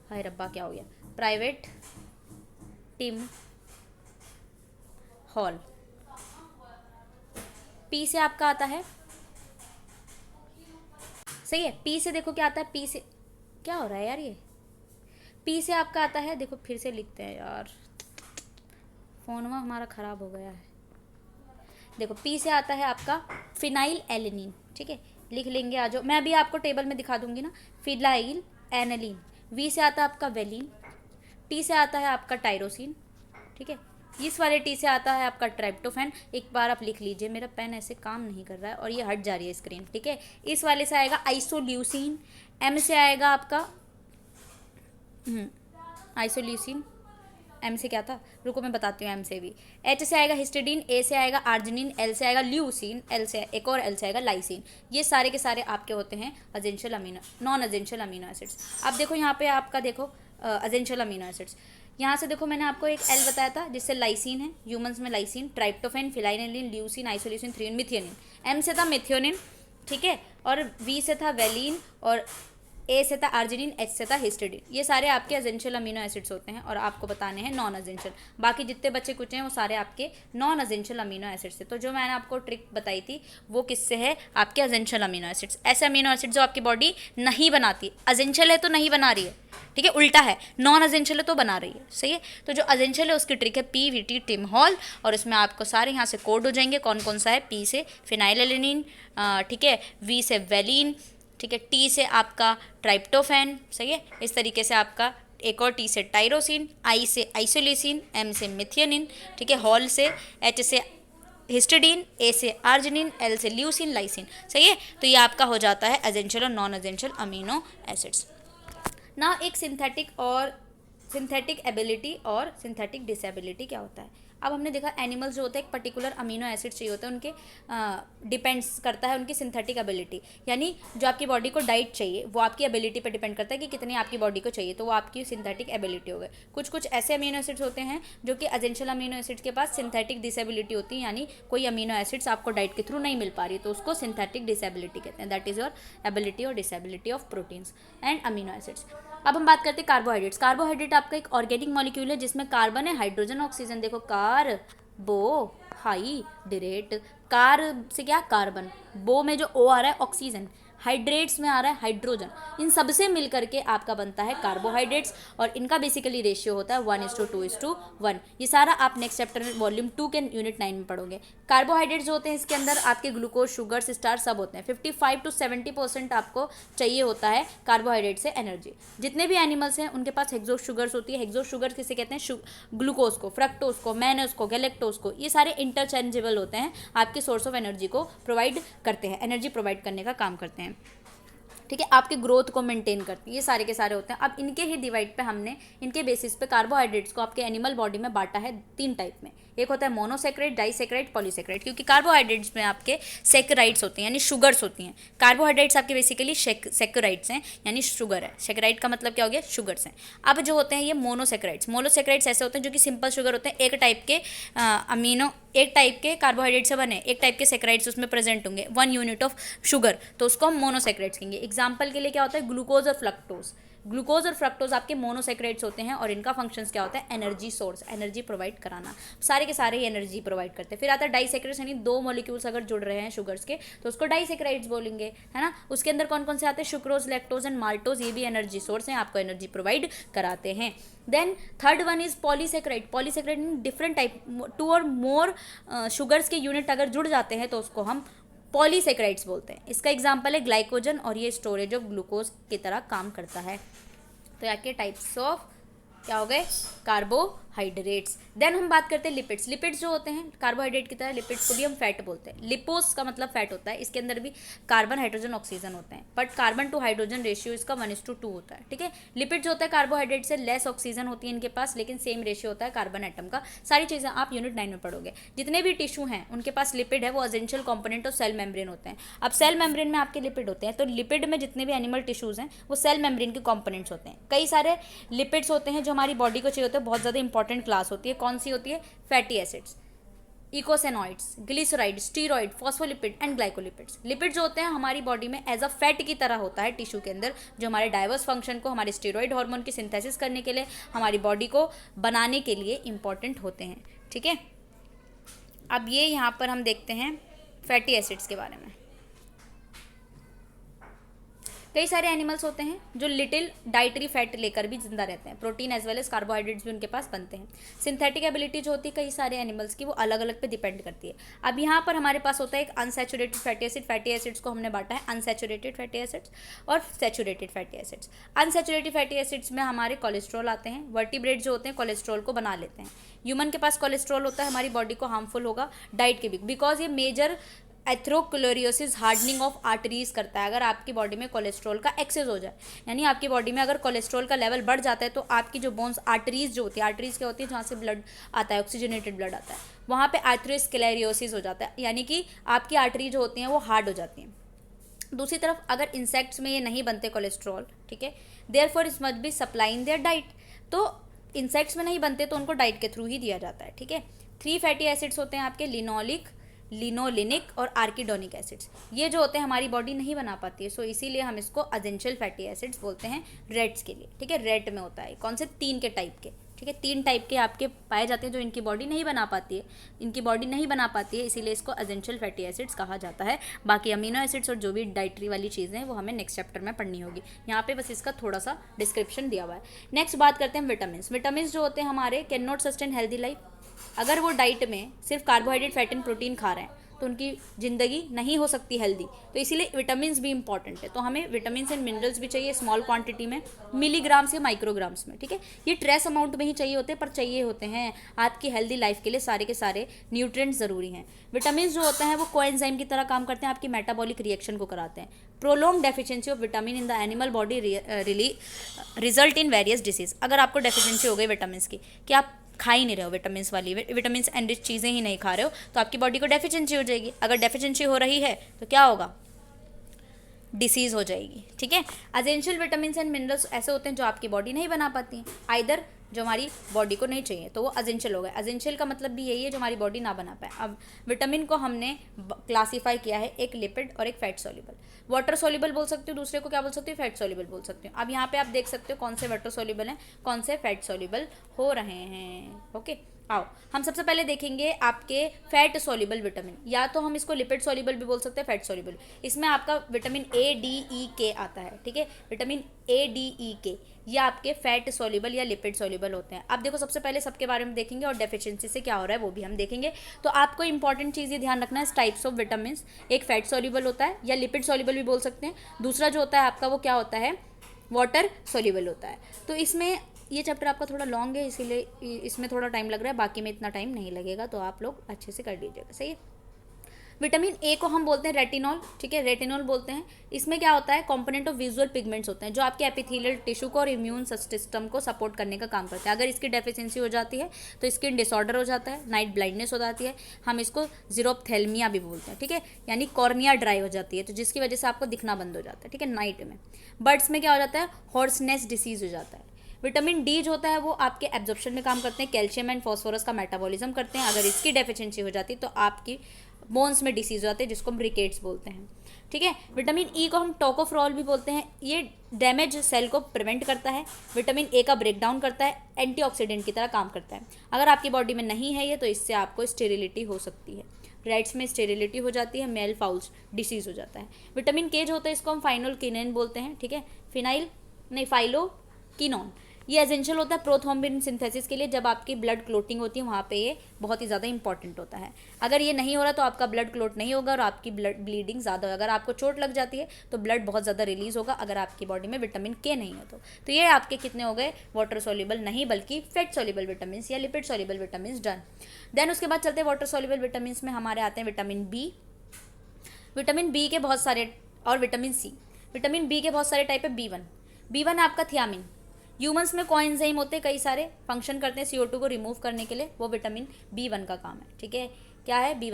हाय रब्बा क्या हो गया? Private, Tim, hall. पी से आपका आता है, सही है। पी से देखो क्या आता है, पी से क्या हो रहा है यार, ये पी से आपका आता है, देखो फिर से लिखते हैं यार, फोनवा हमारा ख़राब हो गया है। देखो पी से आता है आपका फिनाइल एलेनिन, ठीक है, लिख लेंगे आ जाओ, मैं अभी आपको टेबल में दिखा दूंगी ना। फिनाइल एनेलिन। वी से आता है आपका वेलिन। टी से आता है आपका टायरोसिन, ठीक है। इस वाले टी से आता है आपका ट्राइप्टोफैन। एक बार आप लिख लीजिए, मेरा पेन ऐसे काम नहीं कर रहा है और ये हट जा रही है स्क्रीन, ठीक है। इस वाले से आएगा आइसोल्यूसिन। एम से आएगा आपका आइसोल्यूसिन। एम से क्या था, रुको मैं बताती हूँ। एम से भी एच से आएगा हिस्टिडीन, ए से आएगा आर्जिनिन, एल से आएगा ल्यूसिन, एल से एक और एल से आएगा लाइसिन। ये सारे के सारे आपके होते हैं essential amino, non essential amino acids. अब देखो यहाँ पे आपका देखो असेंशियल अमीनो एसिड्स, यहाँ से देखो मैंने आपको एक एल बताया था जिससे लाइसिन है, ह्यूमंस में lysine, tryptophan, phenylalanine, leucine, isoleucine, threonine, methionine. M से था मिथियोनिन, ठीक है, और वी से था वेलिन, और ए से था आर्जिनिन, एच से था हिस्टिडीन। ये सारे आपके असेंशियल अमीनो एसिड्स होते हैं और आपको बताने हैं नॉन असेंशियल। बाकी जितने बच्चे कुछ हैं वो सारे आपके नॉन असेंशियल अमीनो एसिड्स थे। तो जो मैंने आपको ट्रिक बताई थी वो किससे है? आपके असेंशियल अमीनो एसिड्स। ऐसे अमीनो एसिड जो आपकी बॉडी नहीं बनाती, असेंशियल है तो नहीं बना रही है, ठीक है, उल्टा है, नॉन असेंशियल है तो बना रही है, सही है। तो जो असेंशियल है उसकी ट्रिक है पीवीटी, टिम, हॉल, और इसमें आपको सारे यहाँ से कोड हो जाएंगे कौन कौन सा है। पी से फिनाइलएलेनिन, ठीक है, वी से वेलिन, ठीक है, टी से आपका ट्राइप्टोफैन, सही है। इस तरीके से आपका एक और टी से टायरोसिन, आई से आइसोल्यूसिन, एम से मिथियोनिन, ठीक है, हॉल से, एच से हिस्टिडीन, ए से आर्जिनिन, एल से ल्यूसिन, लाइसिन, सही है। तो ये आपका हो जाता है असेंशियल और नॉन असेंशियल अमीनो एसिड्स। ना एक सिंथेटिक एबिलिटी और सिंथेटिक डिसेबिलिटी क्या होता है? अब हमने देखा एनिमल्स जो होते हैं एक पर्टिकुलर अमीनो एसिड चाहिए होते हैं, उनके डिपेंड्स करता है उनकी सिंथेटिक एबिलिटी, यानी जो आपकी बॉडी को डाइट चाहिए वो आपकी एबिलिटी पे डिपेंड करता है कि कितनी आपकी बॉडी को चाहिए, तो वो आपकी सिंथेटिक एबिलिटी हो गए। कुछ ऐसे अमीनो एसिड्स होते हैं जो कि असेंशियल अमीनो एसिड्स के पास सिंथेटिक डिसेबिलिटी होती है, यानी कोई अमीनो एसिड्स आपको डाइट के थ्रू नहीं मिल पा रही, तो उसको सिंथेटिक डिसेबिलिटी कहते हैं। दैट इज योर एबिलिटी और disability of proteins and amino acids. अब हम बात करते हैं कार्बोहाइड्रेट्स। कार्बोहाइड्रेट आपका एक ऑर्गेनिक मॉलिक्यूल है जिसमें कार्बन है, हाइड्रोजन, ऑक्सीजन। देखो कार्बोहाइड्रेट, कार से क्या कार्बन, बो में जो ओ आ रहा है ऑक्सीजन, हाइड्रेट्स में आ रहा है हाइड्रोजन, इन सबसे मिल करके आपका बनता है कार्बोहाइड्रेट्स, और इनका बेसिकली रेशियो होता है 1:2:1। ये सारा आप नेक्स्ट चैप्टर में वॉल्यूम 2 के यूनिट 9 में पढ़ोगे। कार्बोहाइड्रेट्स जो होते हैं इसके अंदर आपके ग्लूकोज, शुगर्स, स्टार्च सब होते हैं। 55 to 70% आपको चाहिए होता है कार्बोहाइड्रेट से एनर्जी। जितने भी एनिमल्स हैं उनके पास हेक्सोस शुगर्स होती है। हेक्सोस शुगर किसे कहते हैं? ग्लूकोज को, फ्रक्टोज को, मैनोज को, गैलेक्टोज को, ये सारे इंटरचेंजेबल होते हैं, आपके सोर्स ऑफ एनर्जी को प्रोवाइड करते हैं, एनर्जी प्रोवाइड करने का काम करते हैं, ठीक है, आपके ग्रोथ को मेंटेन करते हैं, ये सारे के सारे होते हैं। अब इनके ही डिवाइड पे हमने इनके बेसिस पे कार्बोहाइड्रेट्स को आपके एनिमल बॉडी में बांटा है 3 टाइप में। एक होता है मोनोसेक्राइड, डाइसेक्राइड, पॉलीसेक्राइड, क्योंकि कार्बोहाइड्रेट्स में आपके सेक्राइड्स होती हैं यानी शुगर्स होती हैं। कार्बोहाइड्रेट्स आपके बेसिकली सेक्राइड्स हैं यानी शुगर है। सेक्राइड का मतलब क्या हो गया? शुगर्स हैं। अब जो होते हैं ये मोनोसेक्राइड्स, मोनोसेक्राइड्स ऐसे होते हैं जो कि सिंपल शुगर होते हैं, एक टाइप के कार्बोहाइड्रेट से बने, एक टाइप के सेक्राइड्स उसमें प्रेजेंट होंगे, 1 यूनिट ऑफ शुगर, तो उसको हम मोनोसेक्राइड्स कहेंगे। एग्जाम्पल के लिए क्या होता है? ग्लूकोज और फ्रक्टोज। ग्लूकोज और फ्रक्टोज आपके मोनोसेक्राइड्स होते हैं और इनका फंक्शंस क्या होता है? एनर्जी सोर्स, एनर्जी प्रोवाइड कराना, सारे के सारे ही एनर्जी प्रोवाइड करते हैं। फिर आता है डाइसेक्राइड्स, यानी 2 मॉलिक्यूल्स अगर जुड़ रहे हैं शुगर्स के तो उसको डाइसेक्राइड्स बोलेंगे, है ना। उसके अंदर कौन कौन से आते हैं? शुक्रोज, लैक्टोज एंड माल्टोज, ये भी एनर्जी सोर्स हैं, आपको एनर्जी प्रोवाइड कराते हैं। Then third one is polysaccharide. Polysaccharide mean different type, 2 और मोर शुगर्स के यूनिट अगर जुड़ जाते हैं तो उसको हम पॉलीसेक्राइड्स बोलते हैं। इसका एग्जाम्पल है ग्लाइकोजन, और ये स्टोरेज ऑफ ग्लूकोज की तरह काम करता है। तो यहाँ के टाइप्स ऑफ क्या हो गए? कार्बोहाइड्रेट्स। देन हम बात करते हैं लिपिड्स। लिपिड्स जो होते हैं कार्बोहाइड्रेट की तरह, लिपिड्स को भी हम फैट बोलते हैं। लिपोस का मतलब फैट होता है, इसके अंदर भी कार्बन, हाइड्रोजन, ऑक्सीजन होते हैं, but carbon to hydrogen ratio इसका 1:2 होता है, ठीक है। लिपिड जो होता है कार्बोहाइड्रेट से लेस ऑक्सीजन होती है इनके पास, लेकिन सेम रेशियो होता है कार्बन एटम का। सारी चीज़ें आप यूनिट 9 में पढ़ोगे। जितने भी टिश्यू हैं उनके पास लिपिड है, वो essential component of cell membrane होते हैं। अब सेल मेम्ब्रेन में आपके लिपिड होते हैं, तो लिपिड में जितने भी एनिमल टिश्यूज हैं वो सेल मेम्ब्रेन के कॉम्पोनेंट्स होते हैं। कई सारे लिपिड्स होते हैं जो हमारी बॉडी को चाहिए होते हैं, बहुत ज़्यादा इंपॉर्टेंट क्लास होती है। कौन सी होती है? Fatty acids, eicosanoids, glyceride, steroid, phospholipid and glycolipids. Lipid जो होते हैं हमारी बॉडी में एज अ फैट की तरह होता है टिश्यू के अंदर, जो हमारे डाइवर्स फंक्शन को, हमारे स्टीरॉइड हार्मोन की सिंथेसिस करने के लिए, हमारी बॉडी को बनाने के लिए इंपॉर्टेंट होते हैं, ठीक है। अब ये यहाँ पर हम देखते हैं फैटी एसिड्स के बारे में। कई सारे एनिमल्स होते हैं जो लिटिल डाइटरी फैट लेकर भी जिंदा रहते हैं। Protein as well as carbohydrates भी उनके पास बनते हैं। सिंथेटिक एबिलिटी जो होती है कई सारे एनिमल्स की, वो अलग अलग पे डिपेंड करती है। अब यहाँ पर हमारे पास होता है एक unsaturated fatty acid. Fatty acids को हमने बांटा है अनसैचुरेटेड फैटी एसिड्स और saturated fatty acids. Unsaturated fatty acids में हमारे कोलेस्ट्रॉल आते हैं। वर्टिब्रेट जो होते हैं कोलेस्ट्रॉल को बना लेते हैं। ह्यूमन के पास कोलेस्ट्रॉल होता है, हमारी बॉडी को हार्मफुल होगा डाइट के भी, बिकॉज ये मेजर एथ्रोक्लोरियोसिस, हार्डनिंग ऑफ आर्टरीज करता है। अगर आपकी बॉडी में कोलेस्ट्रॉल का एक्सेस हो जाए, यानी आपकी बॉडी में अगर कोलेस्ट्रॉल का लेवल बढ़ जाता है, तो आपकी जो बोन्स, आर्टरीज जो होती है, आर्टरीज क्या होती है? जहाँ से ब्लड आता है, ऑक्सीजनेटेड ब्लड आता है, वहाँ पे एथ्रोस्क्लेरोसिस हो जाता है, यानी कि आपकी आर्टरी जो होती हैं वो हार्ड हो जाती हैं। दूसरी तरफ अगर इंसेक्ट्स में ये नहीं बनते कोलेस्ट्रॉल, ठीक है, therefore it must be supplying their diet. तो इंसेक्ट्स में नहीं बनते तो उनको डाइट के थ्रू ही दिया जाता है, ठीक है। 3 फैटी एसिड्स होते हैं आपके, लिनोलिक, लिनोलिनिक और आर्किडोनिक एसिड्स। ये जो होते हैं हमारी बॉडी नहीं बना पाती है, सो इसीलिए हम इसको एसेंशियल फैटी एसिड्स बोलते हैं रेट्स के लिए, ठीक है। रेट में होता है कौन से? 3 के टाइप के, ठीक है। 3 टाइप के आपके पाए जाते हैं जो इनकी बॉडी नहीं बना पाती है, इनकी बॉडी नहीं बना पाती है, इसीलिए इसको एसेंशियल फैटी एसिड्स कहा जाता है। बाकी अमीनो एसिड्स और जो भी डाइटरी वाली चीज़ें हैं वो हमें नेक्स्ट चैप्टर में पढ़नी होगी। यहाँ पे बस इसका थोड़ा सा डिस्क्रिप्शन दिया हुआ है। नेक्स्ट बात करते हैं विटामिन। विटामिन जो होते हैं हमारे can not sustain healthy life. अगर वो डाइट में सिर्फ कार्बोहाइड्रेट, फैट एंड प्रोटीन खा रहे हैं तो उनकी ज़िंदगी नहीं हो सकती हेल्दी, तो इसीलिए विटामिन्स भी इंपॉर्टेंट है। तो हमें विटामिन्स एंड मिनरल्स भी चाहिए स्मॉल क्वांटिटी में, मिलीग्राम्स या माइक्रोग्राम्स में, ठीक है। ये ट्रेस अमाउंट में ही चाहिए होते हैं, पर चाहिए होते हैं। आपकी हेल्दी लाइफ के लिए सारे के सारे न्यूट्रिएंट्स ज़रूरी हैं। विटामिन्स जो होते हैं वो कोएंजाइम की तरह काम करते हैं, आपकी मेटाबॉलिक रिएक्शन को कराते हैं। Prolong deficiency of vitamin in the animal body result in various disease. अगर आपको डेफिशिएंसी हो गई विटामिन की, कि आप खा ही नहीं रहे हो विटामिन्स वाली, विटामिन्स एनरिच चीज़ें ही नहीं खा रहे हो, तो आपकी बॉडी को डेफिशिएंसी हो जाएगी। अगर डेफिशिएंसी हो रही है तो क्या होगा? डिसीज़ हो जाएगी, ठीक है। एसेंशियल विटामिन्स एंड मिनरल्स ऐसे होते हैं जो आपकी बॉडी नहीं बना पाती हैं, आइदर जो हमारी बॉडी को नहीं चाहिए, तो वो एसेंशियल हो गए। एसेंशियल का मतलब भी यही है जो हमारी बॉडी ना बना पाए। अब विटामिन को हमने क्लासीफाई किया है, एक लिपिड और एक फैट सॉल्युबल। वाटर सॉल्युबल बोल सकते हो, दूसरे को क्या बोल सकते हो? फैट सॉल्युबल बोल सकते हो। अब यहाँ पे आप देख सकते हो कौन से वाटर सॉल्युबल हैं, कौन से फैट सॉल्युबल हो रहे हैं, ओके। आओ हम सबसे पहले देखेंगे आपके फैट सॉल्युबल विटामिन, या तो हम इसको लिपिड सॉल्युबल भी बोल सकते हैं, फैट सॉल्युबल। इसमें आपका विटामिन ए डी ई के आता है, ठीक है, विटामिन ए डी ई के, ये आपके फैट सॉल्युबल या लिपिड सॉल्युबल होते हैं। अब देखो सबसे पहले सबके बारे में देखेंगे और डेफिशिएंसी से क्या हो रहा है वो भी हम देखेंगे। तो आपको इंपॉर्टेंट चीज़ ये ध्यान रखना है, टाइप्स ऑफ विटामिन, एक फैट सॉल्युबल होता है या लिपिड सॉल्युबल भी बोल सकते हैं, दूसरा जो होता है आपका वो क्या होता है, वाटर सॉल्युबल होता है। तो इसमें ये चैप्टर आपका थोड़ा लॉन्ग है, इसीलिए इसमें थोड़ा टाइम लग रहा है, बाकी में इतना टाइम नहीं लगेगा, तो आप लोग अच्छे से कर लीजिएगा, सही है। विटामिन ए को हम बोलते हैं रेटिनॉल, ठीक है, रेटिनॉल बोलते हैं। इसमें क्या होता है, कंपोनेंट ऑफ विजुअल पिगमेंट्स होते हैं जो आपके एपिथेलियल टिश्यू को और इम्यून सिस्टम को सपोर्ट करने का काम करते हैं। अगर इसकी डेफिशिएंसी हो जाती है तो स्किन डिसऑर्डर हो जाता है, नाइट ब्लाइंडनेस हो जाती है, हम इसको जीरोप्थेल्मिया भी बोलते हैं, ठीक है, यानी कॉर्निया ड्राई हो जाती है, तो जिसकी वजह से आपको दिखना बंद हो जाता है, ठीक है, नाइट में। बर्ड्स में क्या हो जाता है, हॉर्सनेस डिसीज हो जाता है। विटामिन डी जो होता है वो आपके एब्जॉर्प्शन में काम करते हैं, कैल्शियम एंड फॉस्फोरस का मेटाबॉलिज्म करते हैं। अगर इसकी डेफिशिएंसी हो जाती है तो आपकी बोन्स में डिसीज हो जाते हैं, जिसको हम रिकेट्स बोलते हैं, ठीक है। विटामिन ई को हम टोकोफेरोल भी बोलते हैं, ये डैमेज सेल को प्रिवेंट करता है। विटामिन ए का ब्रेक डाउन करता है, एंटीऑक्सीडेंट की तरह काम करता है। अगर आपकी बॉडी में नहीं है ये तो इससे आपको स्टेरिलिटी हो सकती है, रेट्स में स्टेरिलिटी हो जाती है, मेल फाउल्स डिसीज हो जाता है। विटामिन के जो होता है इसको हम फाइनोल्किनेन बोलते हैं, ठीक है, फाइलोकिनोन। ये एसेंशियल होता है प्रोथ्रोम्बिन सिंथेसिस के लिए, जब आपकी ब्लड क्लोटिंग होती है वहाँ पे ये बहुत ही ज़्यादा इंपॉर्टेंट होता है। अगर ये नहीं हो रहा तो आपका ब्लड क्लोट नहीं होगा और आपकी ब्लड ब्लीडिंग ज़्यादा होगा। अगर आपको चोट लग जाती है तो ब्लड बहुत ज़्यादा रिलीज होगा, अगर आपकी बॉडी में विटामिन के नहीं है तो ये आपके कितने हो गए, वाटर सॉल्युबल नहीं बल्कि फैट सॉल्युबल विटामिन या lipid soluble vitamin, done. Then उसके बाद चलते हैं वाटर सॉल्युबल विटामिन में हमारे आते हैं विटामिन बी। विटामिन बी के बहुत सारे, और विटामिन सी। विटामिन बी के बहुत सारे टाइप है। बी वन आपका थियामिन। ह्यूमंस में कोएंजाइम होते हैं, कई सारे फंक्शन करते हैं CO2 को रिमूव करने के लिए, वो विटामिन बी1 का काम है, ठीक है। क्या है, बी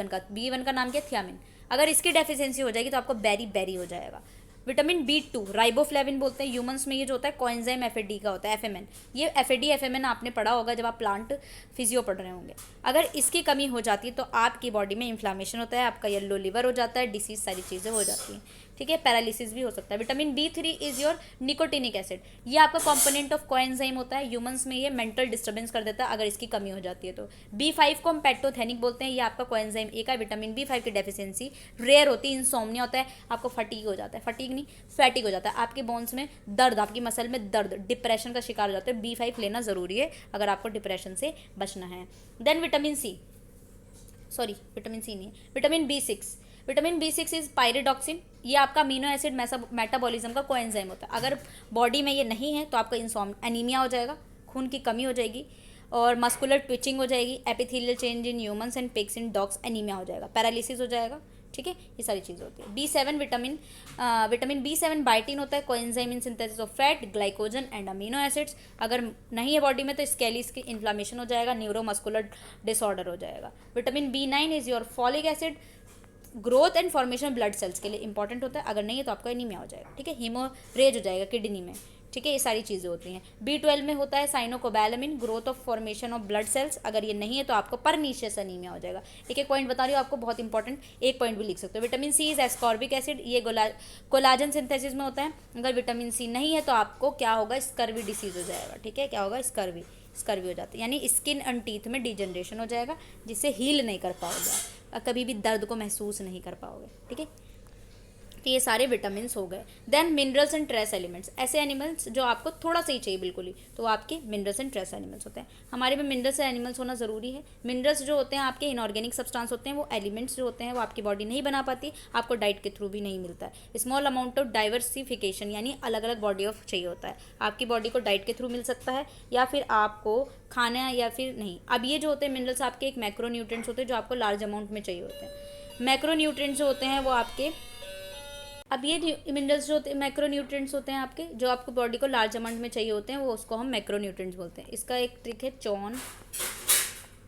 वन का नाम क्या है, थियामिन। अगर इसकी डेफिशिएंसी हो जाएगी तो आपको बेरी हो जाएगा। विटामिन बी2 राइबोफ्लेविन बोलते हैं। ह्यूमंस में ये जो होता है कोएंजाइम FAD का होता है, FMN। ये FAD FMN आपने पढ़ा होगा जब आप प्लांट फिजियो पढ़ रहे होंगे। अगर इसकी कमी हो जाती है तो आपकी बॉडी में इन्फ्लामेशन होता है, आपका येलो लिवर हो जाता है, डिसीज सारी चीज़ें हो जाती हैं, ठीक है, पैरालिसिस भी हो सकता है। Vitamin B3 is your nicotinic acid. ये आपका कंपोनेंट ऑफ कोएंजाइम होता है। ह्यूमंस में ये मेंटल डिस्टर्बेंस कर देता है अगर इसकी कमी हो जाती है तो। बी5 को हम पैटोथेनिक बोलते हैं, ये आपका कोएंजाइम ए का। विटामिन बी5 की डेफिशिएंसी रेयर होती है, इंसोम्निया होता है, आपको फटीग हो जाता है, फटीग नहीं फैटिक हो जाता है, आपके बोन्स में दर्द, आपकी मसल में दर्द, डिप्रेशन का शिकार हो जाता है। बी5 लेना ज़रूरी है अगर आपको डिप्रेशन से बचना है। देन विटामिन सी नहीं है, विटामिन बी6। विटामिन बी6 इज पायरिडॉक्सिन। ये आपका अमीनो एसिड मेटाबॉलिज्म का कोएंजाइम होता है। अगर बॉडी में ये नहीं है तो आपका एनीमिया हो जाएगा, खून की कमी हो जाएगी, और मस्कुलर ट्विचिंग हो जाएगी, epithelial change in humans and pigs in dogs, anaemia हो जाएगा, पैरालिसिस हो जाएगा, ठीक है, ये सारी चीज़ होती है। बी7 विटामिन बी7 बाइटिन होता है, coenzyme in synthesis of fat, glycogen and amino acids. अगर नहीं है बॉडी में तो स्केलिस की इन्फ्लामेशन हो जाएगा, न्यूरोमस्कुलर डिसऑर्डर हो जाएगा। Vitamin B nine is your folic acid, growth and formation blood cells के लिए इंपॉर्टेंट होता है। अगर नहीं है तो आपका एनीमिया हो जाएगा, ठीक है, हीमोरेज हो जाएगा किडनी में, ठीक है, ये सारी चीज़ें होती हैं। बी12 में होता है cyanocobalamin, growth of formation of blood cells. अगर ये नहीं है तो आपको परनीशियस एनीमिया हो जाएगा। एक पॉइंट बता रही हूँ आपको, बहुत इंपॉर्टेंट, एक पॉइंट भी लिख सकते हो। Vitamin C is ascorbic acid, ये कोलाजन सिंथेसिस में होता है। अगर विटामिन सी नहीं है तो आपको क्या होगा, स्कर्वी डिसीज हो जाएगा, ठीक है, क्या होगा, स्कर्वी हो जाती है, यानी स्किन एंड टीथ में डिजनरेशन हो जाएगा, जिससे हील नहीं कर पाओगे, कभी भी दर्द को महसूस नहीं कर पाओगे, ठीक है। तो ये सारे विटामिन हो गए। Then minerals and trace elements, ऐसे एनिमल्स जो आपको थोड़ा सा ही चाहिए बिल्कुल ही, तो आपके मिनरल्स एंड ट्रेस एनिमल्स होते हैं। हमारे में मिनरल्स एंड एनिमल्स होना ज़रूरी है। मिनरल्स जो होते हैं आपके इनऑर्गेनिक सब्सटेंस होते हैं, वो एलिमेंट्स जो होते हैं वो आपकी बॉडी नहीं बना पाती, आपको डाइट के थ्रू भी नहीं मिलता है। स्मॉल अमाउंट ऑफ डाइवर्सिफिकेशन, यानी अलग अलग बॉडी ऑफ चाहिए होता है। आपकी बॉडी को डाइट के थ्रू मिल सकता है या फिर आपको खाना, या फिर नहीं। अब ये जो होते हैं मिनरल्स आपके एक मैक्रोन्यूट्रिएंट्स होते हैं जो आपको लार्ज अमाउंट में चाहिए होते हैं। मैक्रोन्यूट्रिएंट्स जो होते हैं वो आपके, अब ये मिनरल्स जो होते हैं मैक्रोन्यूट्रिएंट्स होते हैं आपके, जो आपको बॉडी को लार्ज अमाउंट में चाहिए होते हैं, वो उसको हम मैक्रोन्यूट्रिएंट्स बोलते हैं। इसका एक ट्रिक है चॉन,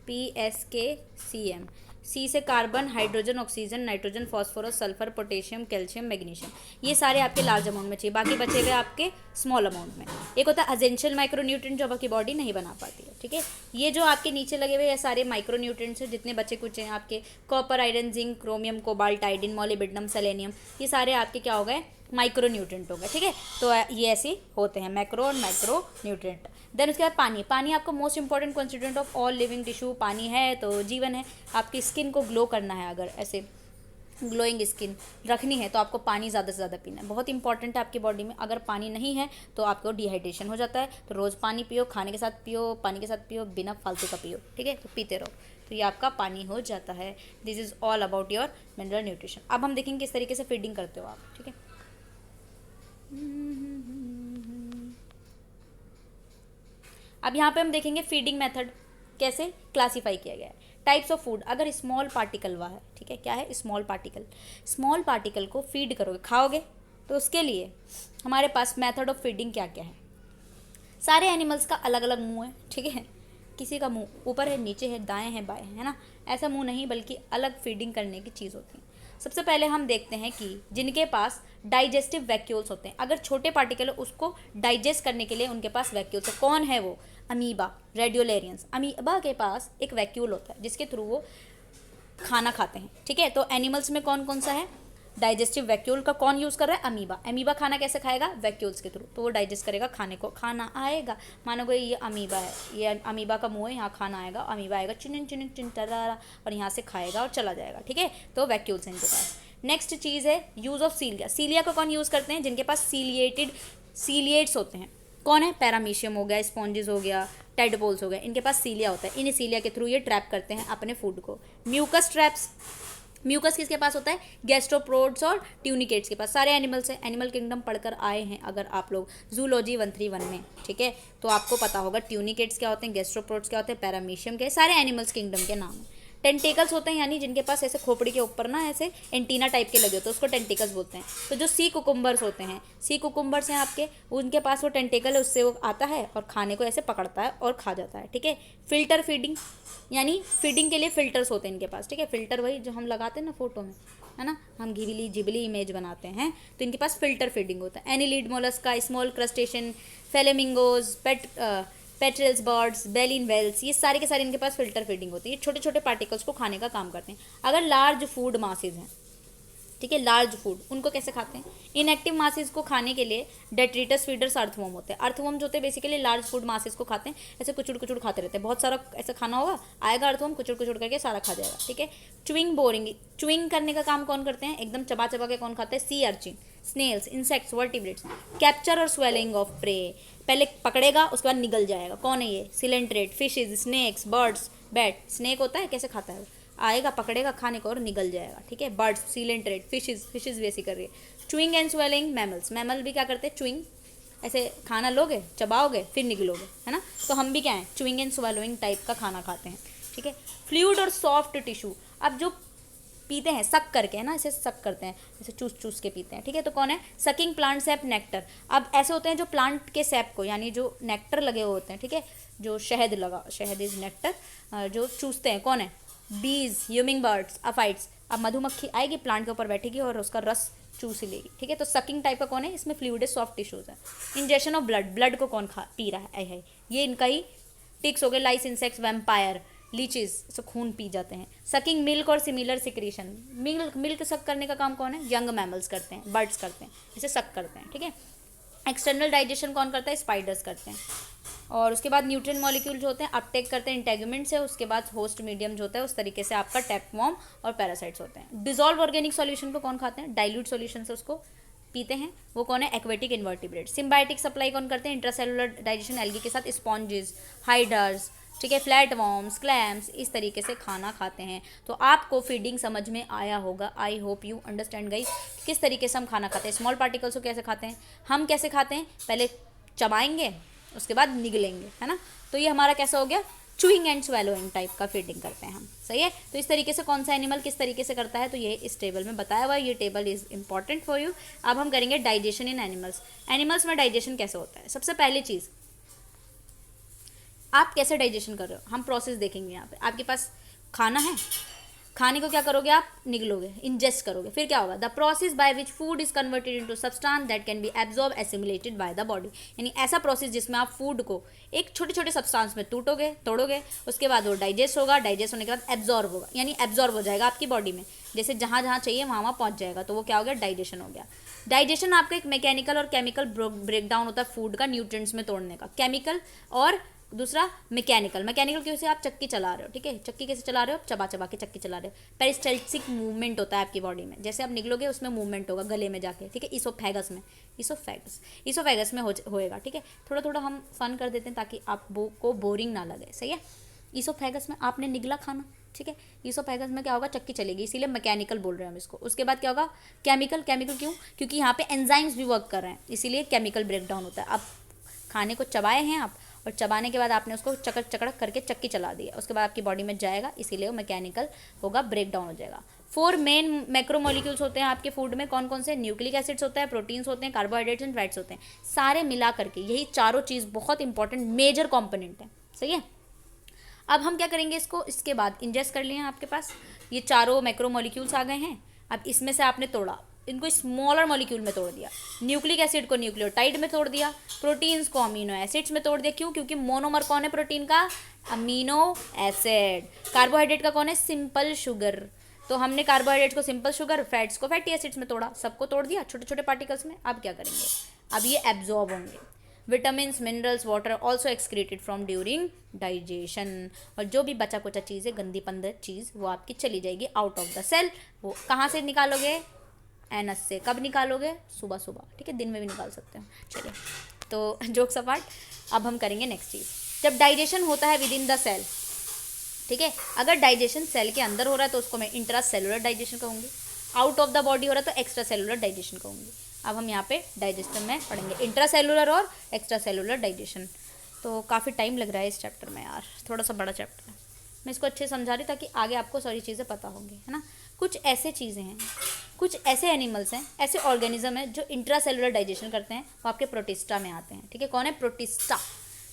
PSKCM। सी से carbon, hydrogen, oxygen, nitrogen, phosphorus, sulphur, potassium, calcium, magnesium, ये सारे आपके लार्ज अमाउंट में चाहिए, बाकी बचे हुए आपके स्मॉल अमाउंट में। एक होता है एसेंशियल माइक्रोन्यूट्रिएंट जो आपकी बॉडी नहीं बना पाती है, ठीक है। ये जो आपके नीचे लगे हुए ये सारे माइक्रोन्यूट्रिएंट्स हैं, जितने बचे कुछ हैं आपके, copper, iron, zinc, chromium, cobalt, iodine, molybdenum, selenium, ये सारे आपके क्या हो गए, माइक्रो न्यूट्रेंट हो गए, ठीक है। तो ये ऐसे होते हैं मैक्रो और माइक्रो न्यूट्रेंट। देन उसके बाद पानी। पानी आपका most important constituent of all living tissue. पानी है तो जीवन है। आपकी स्किन को ग्लो करना है, अगर ऐसे ग्लोइंग स्किन रखनी है तो आपको पानी ज़्यादा से ज़्यादा पीना है, बहुत इंपॉर्टेंट है आपकी बॉडी में। अगर पानी नहीं है तो आपको डिहाइड्रेशन हो जाता है। तो रोज़ पानी पियो, खाने के साथ पियो, पानी के साथ पियो, बिना फालतू का पियो, ठीक है। तो पीते रहो, तो ये आपका पानी हो जाता है। This is all about your mineral nutrition. अब हम देखेंगे किस तरीके से फीडिंग करते हो आप, ठीक है। अब यहाँ पे हम देखेंगे फीडिंग मेथड कैसे क्लासीफाई किया गया है। Types of food. अगर स्मॉल पार्टिकल हुआ है, ठीक है, क्या है स्मॉल पार्टिकल, स्मॉल पार्टिकल को फीड करोगे, खाओगे, तो उसके लिए हमारे पास मेथड ऑफ फीडिंग क्या क्या है। सारे एनिमल्स का अलग अलग मुंह है, ठीक है। किसी का मुंह ऊपर है, नीचे है, दाएं है, बाएं है ना, ऐसा मुंह नहीं, बल्कि अलग फीडिंग करने की चीज़ होती है। सबसे पहले हम देखते हैं कि जिनके पास डाइजेस्टिव वैक्यूल्स होते हैं, अगर छोटे पार्टिकल है उसको डाइजेस्ट करने के लिए उनके पास वैक्यूल्स है। कौन है वो? अमीबा, रेडियोलेरियंस। अमीबा के पास एक वैक्यूल होता है जिसके थ्रू वो खाना खाते हैं, ठीक है। तो एनिमल्स में कौन कौन सा है? डाइजेस्टिव वैक्यूल का कौन यूज़ कर रहा है? अमीबा। अमीबा खाना कैसे खाएगा? वैक्यूल्स के थ्रू। तो वो डाइजेस्ट करेगा खाने को, खाना आएगा। मानोगे ये अमीबा है, ये अमीबा का मुंह है, यहाँ खाना आएगा, अमीबा आएगा, चिन चिन चिन टरा, और यहाँ से खाएगा और चला जाएगा, ठीक है। तो वैक्यूल्स हैं इनके पास। नेक्स्ट चीज़ है यूज़ ऑफ सीलिया। सीलिया को कौन यूज़ करते हैं? जिनके पास सीलिएट्स होते हैं। कौन है? पैरामीशियम हो गया, स्पॉन्जेस हो गया, टेडपोल्स हो गए, इनके पास सीलिया होता है। इन सीलिया के थ्रू ये ट्रैप करते हैं अपने फूड को। Mucus traps. म्यूकस किसके पास होता है? गैस्ट्रोपोड्स और ट्यूनिकेट्स के पास। सारे एनिमल्स हैं, एनिमल किंगडम पढ़कर आए हैं अगर आप लोग जूलॉजी 131 में, ठीक है। तो आपको पता होगा ट्यूनिकेट्स क्या होते हैं, गैस्ट्रोपोड्स क्या होते हैं, पैरामीशियम क्या है, सारे एनिमल्स किंगडम के नाम हैं। टेंटिकल्स होते हैं, यानी जिनके पास ऐसे खोपड़ी के ऊपर ना ऐसे एंटीना टाइप के लगे होते हैं, उसको टेंटिकल्स बोलते हैं। तो जो सी कुकुम्बर्स होते हैं, सी कुकुम्बर्स हैं आपके, उनके पास वो टेंटिकल है, उससे वो आता है और खाने को ऐसे पकड़ता है और खा जाता है, ठीक है। फिल्टर फीडिंग, यानी फीडिंग के लिए फिल्टर्स होते हैं इनके पास, ठीक है। फिल्टर वही जो हम लगाते हैं ना फोटो में, है ना, हम घिबली जिबली इमेज बनाते हैं, तो इनके पास फिल्टर फीडिंग होता है। Annelid mollusca, small crustacean, flamingos, petrels, birds, baleen whales, ये सारे के सारे इनके पास फिल्टर फीडिंग होती है। ये छोटे छोटे पार्टिकल्स को खाने का काम करते हैं। अगर लार्ज फूड मासेज हैं, ठीक है, लार्ज फूड, उनको कैसे खाते हैं? इनएक्टिव मासेज को खाने के लिए डेट्रिटस फीडर्स अर्थवॉर्म होते हैं। अर्थवॉर्म जो होते हैं बेसिकली लार्ज फूड मासेज को खाते हैं, ऐसे कुचुड़ कुचुड़ खाते रहते हैं। बहुत सारा ऐसा खाना होगा, आएगा अर्थवॉर्म, कुचुड़ कुचुड़ करके सारा खा जाएगा, ठीक है। च्युइंग बोरिंग, च्युइंग करने का काम कौन करते हैं? एकदम चबा चबा के कौन खाता है? Sea urchin, snails, insects, vertebrates. Capture और स्वेलिंग ऑफ प्रे, पहले पकड़ेगा उसके बाद निगल जाएगा। कौन है ये? Coelenterate, fishes, snakes, birds, bat. Snake होता है, कैसे खाता है? आएगा, पकड़ेगा खाने को और निगल जाएगा, ठीक है। बर्ड्स, सिलेंट्रेट, फिशेज भी ऐसी कर रही है। Chewing and swelling, mammals, mammal भी क्या करते हैं? च्युइंग, ऐसे खाना लोगे, चबाओगे, फिर निगलोगे, है ना। तो हम भी क्या हैं? च्युइंग एंड स्वेलोइंग टाइप का खाना खाते हैं, ठीक है। फ्लूइड और सॉफ्ट टिश्यू, अब जो पीते हैं सक करके, है ना, ऐसे सक करते हैं, ऐसे चूस चूस के पीते हैं, ठीक है। तो कौन है? Sucking plant SAP, nectar. अब ऐसे होते हैं जो प्लांट के सैप को, यानी जो नेक्टर लगे हुए होते हैं, ठीक है, जो शहद लगा, शहद इज नेक्टर, जो चूसते हैं, कौन है? बीज, ह्यूमिंग बर्ड्स, अफाइट्स। अब मधुमक्खी आएगी, प्लांट के ऊपर बैठेगी और उसका रस चूस ही लेगी, ठीक है। तो सकिंग टाइप का कौन है? इसमें फ्लूइड सॉफ्ट टिश्यूज है। इंजेक्शन ऑफ ब्लड, ब्लड को कौन पी रहा है? ये इनका ही टिक्स हो गए। लाइस, इंसेक्ट्स, वैम्पायर, लीचेस, सो खून पी जाते हैं। सकिंग मिल्क और सिमिलर सिक्रीशन, मिल्क सक करने का काम कौन है? यंग मैमल्स करते हैं, बर्ड्स करते हैं, इसे सक करते हैं, ठीक है। एक्सटर्नल डाइजेशन कौन करता है? स्पाइडर्स करते हैं। और उसके बाद न्यूट्रिएंट मॉलिक्यूल जो होते हैं अपटेक करते हैं इंटेगुमेंट से। उसके बाद होस्ट मीडियम जो होता है उस तरीके से आपका टैपवॉर्म और पैरासाइट्स होते हैं। डिजॉल्व ऑर्गेनिक सॉल्यूशन को कौन खाते हैं? डाइल्यूट सॉल्यूशन से उसको पीते हैं, वो कौन है? Aquatic invertebrate. सिम्बायोटिक सप्लाई कौन करते हैं? इंट्रासेलुलर डाइजेशन एल्गी के साथ स्पॉन्जेस, हाइडर्स, ठीक है, फ्लैट वॉर्म्स, क्लैम्स, इस तरीके से खाना खाते हैं। तो आपको फीडिंग समझ में आया होगा। I hope you understand guys किस तरीके से हम खाना खाते हैं। स्मॉल पार्टिकल्स को कैसे खाते हैं, हम कैसे खाते हैं? पहले चबाएंगे, उसके बाद निगलेंगे, है ना। तो ये हमारा कैसा हो गया? चूइंग एंड स्वेलोइंग टाइप का फीडिंग करते हैं हम, सही है। तो इस तरीके से कौन सा एनिमल किस तरीके से करता है, तो ये इस टेबल में बताया हुआ है। ये table is important for you. अब हम करेंगे डाइजेशन इन एनिमल्स। एनिमल्स में डाइजेशन कैसे होता है? सबसे पहली चीज़, आप कैसे डाइजेशन कर रहे हो, हम प्रोसेस देखेंगे। यहाँ पे आपके पास खाना है, खाने को क्या करोगे आप, निगलोगे, इंजेस्ट करोगे, फिर क्या होगा, the process by which food is converted into substance that can be absorb assimilated by the body. यानी ऐसा प्रोसेस जिसमें आप फूड को एक छोटे छोटे सब्सटेंस में तोड़ोगे, उसके बाद वो डाइजेस्ट होगा, डाइजेस्ट होने के बाद एब्जॉर्ब होगा, यानी एब्जॉर्ब हो जाएगा आपकी बॉडी में, जैसे जहाँ जहाँ चाहिए वहाँ पहुँच जाएगा, तो वो क्या हो गया, डाइजेशन हो गया। डाइजेशन आपका एक मैकेनिकल और केमिकल ब्रेकडाउन होता है फूड का न्यूट्रिएंट्स में तोड़ने का, केमिकल और दूसरा मैकेनिकल क्यों से आप चक्की चला रहे हो, ठीक है, चक्की कैसे चला रहे हो, चबा चबा के चक्की चला रहे हो, पेरिस्टल्टिक मूवमेंट होता है आपकी बॉडी में, जैसे आप निकलोगे उसमें मूवमेंट होगा गले में जाके, ठीक है, इसोफेगस में होएगा, ठीक है। थोड़ा थोड़ा हम फन कर देते हैं ताकि आप को बोरिंग ना लगे, सही है। इसोफेगस में आपने निगला खाना, ठीक है, इसोफेगस में क्या होगा, चक्की चलेगी, इसीलिए मैकेनिकल बोल रहे हैं हम इसको। उसके बाद क्या होगा, केमिकल क्यों, क्योंकि यहाँ पे एंजाइम्स भी वर्क कर रहे हैं, इसीलिए केमिकल ब्रेकडाउन होता है। अब खाने को चबाए हैं आप, और चबाने के बाद आपने उसको चकड़क चकड़क करके चक्की चला दिया, उसके बाद आपकी बॉडी में जाएगा, इसीलिए वो मैकेनिकल होगा, ब्रेकडाउन हो जाएगा। 4 मेन मैक्रोमोलिक्यूल्स होते हैं आपके फूड में, कौन कौन से, न्यूक्लिक एसिड्स होते हैं, प्रोटीन्स होते हैं, कार्बोहाइड्रेट्स एंड फैट्स होते हैं, सारे मिला करके यही चारों चीज़ बहुत इंपॉर्टेंट मेजर कॉम्पोनेंट है, सही है। अब हम क्या करेंगे, इसको इसके बाद इंजेस्ट कर लिए हैं आपके पास ये चारों मैक्रोमोलिक्यूल्स आ गए हैं। अब इसमें से आपने तोड़ा, इनको स्मॉलर मॉलिक्यूल में तोड़ दिया, न्यूक्लिक एसिड को न्यूक्लियोटाइड में तोड़ दिया, प्रोटीन्स को अमीनो एसिड्स में तोड़ दिया, क्यों, क्योंकि मोनोमर कौन है प्रोटीन का, अमीनो एसिड, कार्बोहाइड्रेट का कौन है, सिंपल शुगर, तो हमने कार्बोहाइड्रेट्स को सिंपल शुगर, फैट्स को फैटी एसिड्स में तोड़ा, सबको तोड़ दिया छोटे छोटे पार्टिकल्स में। अब क्या करेंगे, अब ये एब्जॉर्ब होंगे, vitamins, minerals, water also excreted from during digestion, और जो भी बचा कुचा चीज़ है, गंदी पंदर चीज़, वो आपकी चली जाएगी आउट ऑफ द सेल। वो कहाँ से निकालोगे, एनस से। कब निकालोगे, सुबह सुबह, ठीक है, दिन में भी निकाल सकते हो। चलिए, तो जोक्स अपार्ट, अब हम करेंगे नेक्स्ट चीज़। जब डाइजेशन होता है विद इन द सेल, ठीक है, अगर डाइजेशन सेल के अंदर हो रहा है तो उसको मैं इंट्रा सेलुलर डाइजेशन कहूँगी, आउट ऑफ द बॉडी हो रहा है तो एक्स्ट्रा सेलुलर डाइजेशन कहूँगी। अब हम यहाँ पे डाइजेशन में पढ़ेंगे इंट्रा सेलुलर और एक्स्ट्रा सेलुलर डाइजेशन। तो काफ़ी टाइम लग रहा है इस चैप्टर में यार, थोड़ा सा बड़ा चैप्टर है, मैं इसको अच्छे समझा रही ताकि आगे आपको सारी चीज़ें पता होंगी, है ना। कुछ ऐसे चीज़ें हैं, कुछ ऐसे एनिमल्स हैं, ऐसे ऑर्गेनिज्म हैं जो इंट्रा सेलुलर डाइजेशन करते हैं, वो आपके प्रोटिस्टा में आते हैं, ठीक है। कौन है, प्रोटिस्टा,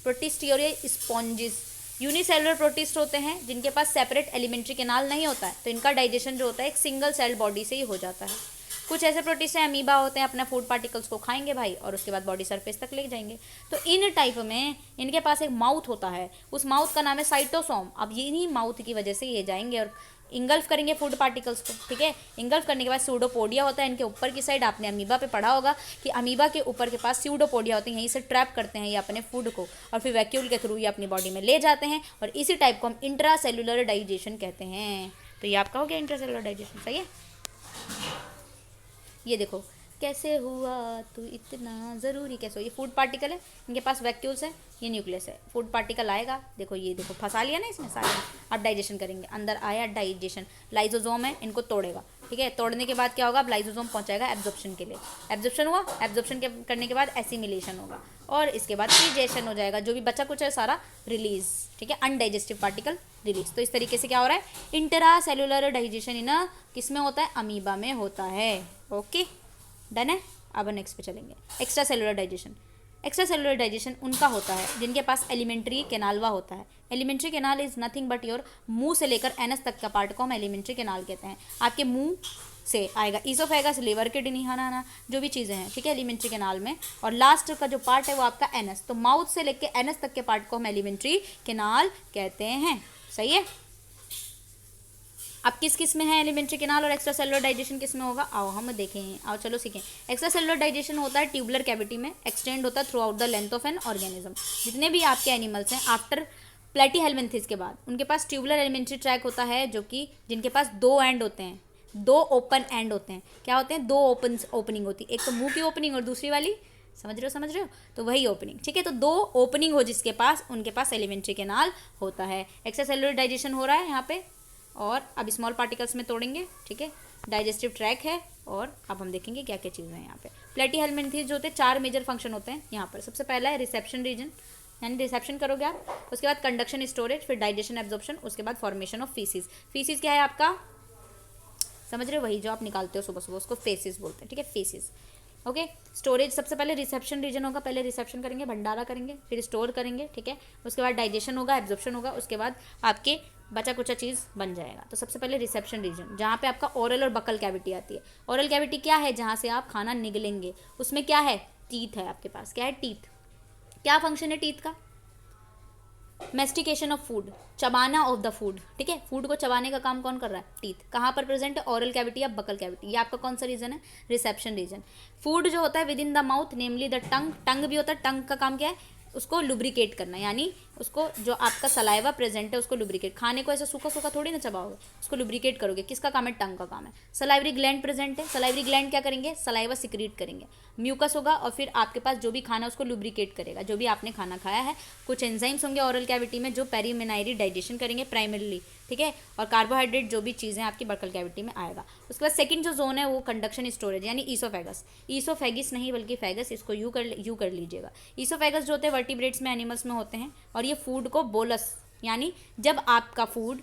प्रोटिस्टियोरिया स्पॉन्जिस। यूनिसेलुलर प्रोटिस्ट होते हैं जिनके पास सेपरेट एलिमेंट्री कैनाल नहीं होता है, तो इनका डाइजेशन जो होता है एक सिंगल सेल बॉडी से ही हो जाता है। कुछ ऐसे प्रोटिस्ट हैं, अमीबा होते हैं, अपना फूड पार्टिकल्स को खाएंगे भाई, और उसके बाद बॉडी सरफेस तक ले जाएंगे। तो इन टाइप में इनके पास एक माउथ होता है, उस माउथ का नाम है साइटोसोम। अब इन्हीं माउथ की वजह से ये जाएंगे और इंगल्फ करेंगे फूड पार्टिकल्स को, ठीक है। इंगल्फ करने के बाद स्यूडोपोडिया होता है इनके ऊपर की साइड, आपने अमीबा पे पढ़ा होगा कि अमीबा के ऊपर के पास स्यूडोपोडिया होते हैं, यहीं से ट्रैप करते हैं ये अपने फूड को, और फिर वैक्यूल के थ्रू ये अपनी बॉडी में ले जाते हैं, और इसी टाइप को हम इंट्रा सेलुलर डाइजेशन कहते हैं। तो ये आपका हो गया इंट्रा सेलुलर डाइजेशन, सही है। ये देखो कैसे हुआ तो इतना ज़रूरी कैसे हो, ये फूड पार्टिकल है, इनके पास वैक्यूल्स है, ये न्यूक्लियस है, फूड पार्टिकल आएगा, देखो ये देखो फंसा लिया ना इसमें सारे, अब डाइजेशन करेंगे, अंदर आया डाइजेशन, लाइजोसोम है, इनको तोड़ेगा, ठीक है। तोड़ने के बाद क्या होगा, अब लाइजोसोम पहुंचाएगा एब्जॉर्प्शन के लिए, एब्जॉर्प्शन हुआ, एब्जॉर्प्शन करने के बाद एसिमिलेशन होगा, और इसके बाद डाइजेशन हो जाएगा, जो भी बचा कुछ है सारा रिलीज, ठीक है, अनडाइजेस्टिव पार्टिकल रिलीज। तो इस तरीके से क्या हो रहा है, इंट्रा सेलुलर डाइजेशन इन किस में होता है, अमीबा में होता है। ओके, डन है। अब नेक्स्ट पे चलेंगे, extra cellular digestion. Extra cellular digestion उनका होता है जिनके पास एलिमेंट्री केनालवा होता है। Alimentary canal is nothing but your मुंह से लेकर एनस तक का पार्ट को हम एलिमेंट्री केनाल कहते हैं। आपके मुंह से आएगा ईसोफेगस, लिवर, किडनी, खाना, जो भी चीज़ें हैं, ठीक है, एलिमेंट्री केनाल में, और लास्ट का जो पार्ट है वो आपका एनस, तो माउथ से लेकर एनस तक के पार्ट को हम एलिमेंट्री केनाल कहते हैं, सही है। अब किस किस में है एलिमेंट्री केनाल और एक्स्ट्रा सेलुलर डाइजेशन किस में होगा, आओ हम देखें, आओ चलो सीखें। एक्स्ट्रा सेलुलर डाइजेशन होता है ट्यूबुलर कैविटी में, एक्सटेंड होता है through out the length of an organism. जितने भी आपके एनिमल्स हैं आफ्टर प्लेटीहेल्मिन्थेस के बाद उनके पास ट्यूबुलर एलिमेंट्री ट्रैक होता है, जो कि जिनके पास 2 एंड होते हैं, 2 ओपन एंड होते हैं। क्या होते हैं, 2 ओपनिंग होती है, एक तो मुंह की ओपनिंग और दूसरी वाली, समझ रहे हो, तो वही ओपनिंग, ठीक है। तो 2 ओपनिंग हो जिसके पास, उनके पास एलिमेंट्री केनाल होता है। एक्स्ट्रा सेलुलर डाइजेशन हो रहा है यहाँ पे, और अब स्मॉल पार्टिकल्स में तोड़ेंगे, ठीक है। डाइजेस्टिव ट्रैक है, और अब हम देखेंगे क्या क्या चीज़ें हैं यहाँ पे। प्लेटीहेल्मिन्थेस जो होते हैं 4 मेजर फंक्शन होते हैं यहाँ पर। सबसे पहला है रिसेप्शन रीजन, यानी रिसेप्शन करोगे आप, उसके बाद कंडक्शन स्टोरेज, फिर डाइजेशन एब्जॉर्प्शन, उसके बाद फॉर्मेशन ऑफ फीसिस। फीसिस क्या है आपका, समझ रहे हो, वही जो आप निकालते हो सुबह सुबह, उसको फेसिस बोलते हैं, ठीक है, फेसिस। ओके। स्टोरेज सबसे पहले रिसेप्शन रीजन होगा, पहले रिसेप्शन करेंगे, भंडारा करेंगे, फिर स्टोर करेंगे, ठीक है। उसके बाद डाइजेशन होगा, एब्जॉर्प्शन होगा, उसके बाद आपके बचा कुचा चीज़ बन जाएगा। तो सबसे पहले रिसेप्शन रीजन, जहाँ पे आपका ओरल और बकल कैविटी आती है। ओरल कैविटी क्या है, जहाँ से आप खाना निगलेंगे, उसमें क्या है, टीथ है आपके पास। क्या है, टीथ। क्या फंक्शन है टीथ का, मेस्टिकेशन ऑफ फूड, चबाना ऑफ द फूड, ठीक है। फूड को चबाने का काम कौन कर रहा है, टीथ। कहाँ पर प्रेजेंट है, ओरल कैविटी या बकल कैविटी। ये आपका कौन सा रीजन है, रिसेप्शन रीजन। फूड जो होता है within the mouth, namely the tongue, tongue भी होता है, टंग का काम क्या है, उसको लुब्रिकेट करना, यानी उसको जो आपका सलाइवा प्रेजेंट है उसको लुब्रिकेट, खाने को ऐसा सूखा सूखा थोड़ी ना चबाओगे, उसको लुब्रिकेट करोगे। किसका काम है, टंग का काम है। सलाइवरी ग्लैंड प्रेजेंट है, सलाइवरी ग्लैंड क्या करेंगे, सलाइवा सिक्रीट करेंगे। म्यूकस होगा और फिर आपके पास जो भी खाना उसको लुब्रिकेट करेगा, जो भी आपने खाना खाया है। कुछ एंजाइम्स होंगे ओरल कैविटी में जो पेरीमेनाइरी डाइजेशन करेंगे प्राइमरीली, ठीक है। और कार्बोहाइड्रेट जो भी चीज़ें आपकी बकल कैविटी में आएगा। उसके बाद सेकंड जो जोन है वो कंडक्शन स्टोरेज, यानी ईसोफेगस। ईसोफेगिस नहीं बल्कि फेगस, इसको यू कर लीजिएगा। ईसोफेगस जो होते हैं वर्टिब्रेट्स में, एनिमल्स में होते हैं, और ये फूड को बोलस, यानी जब आपका फूड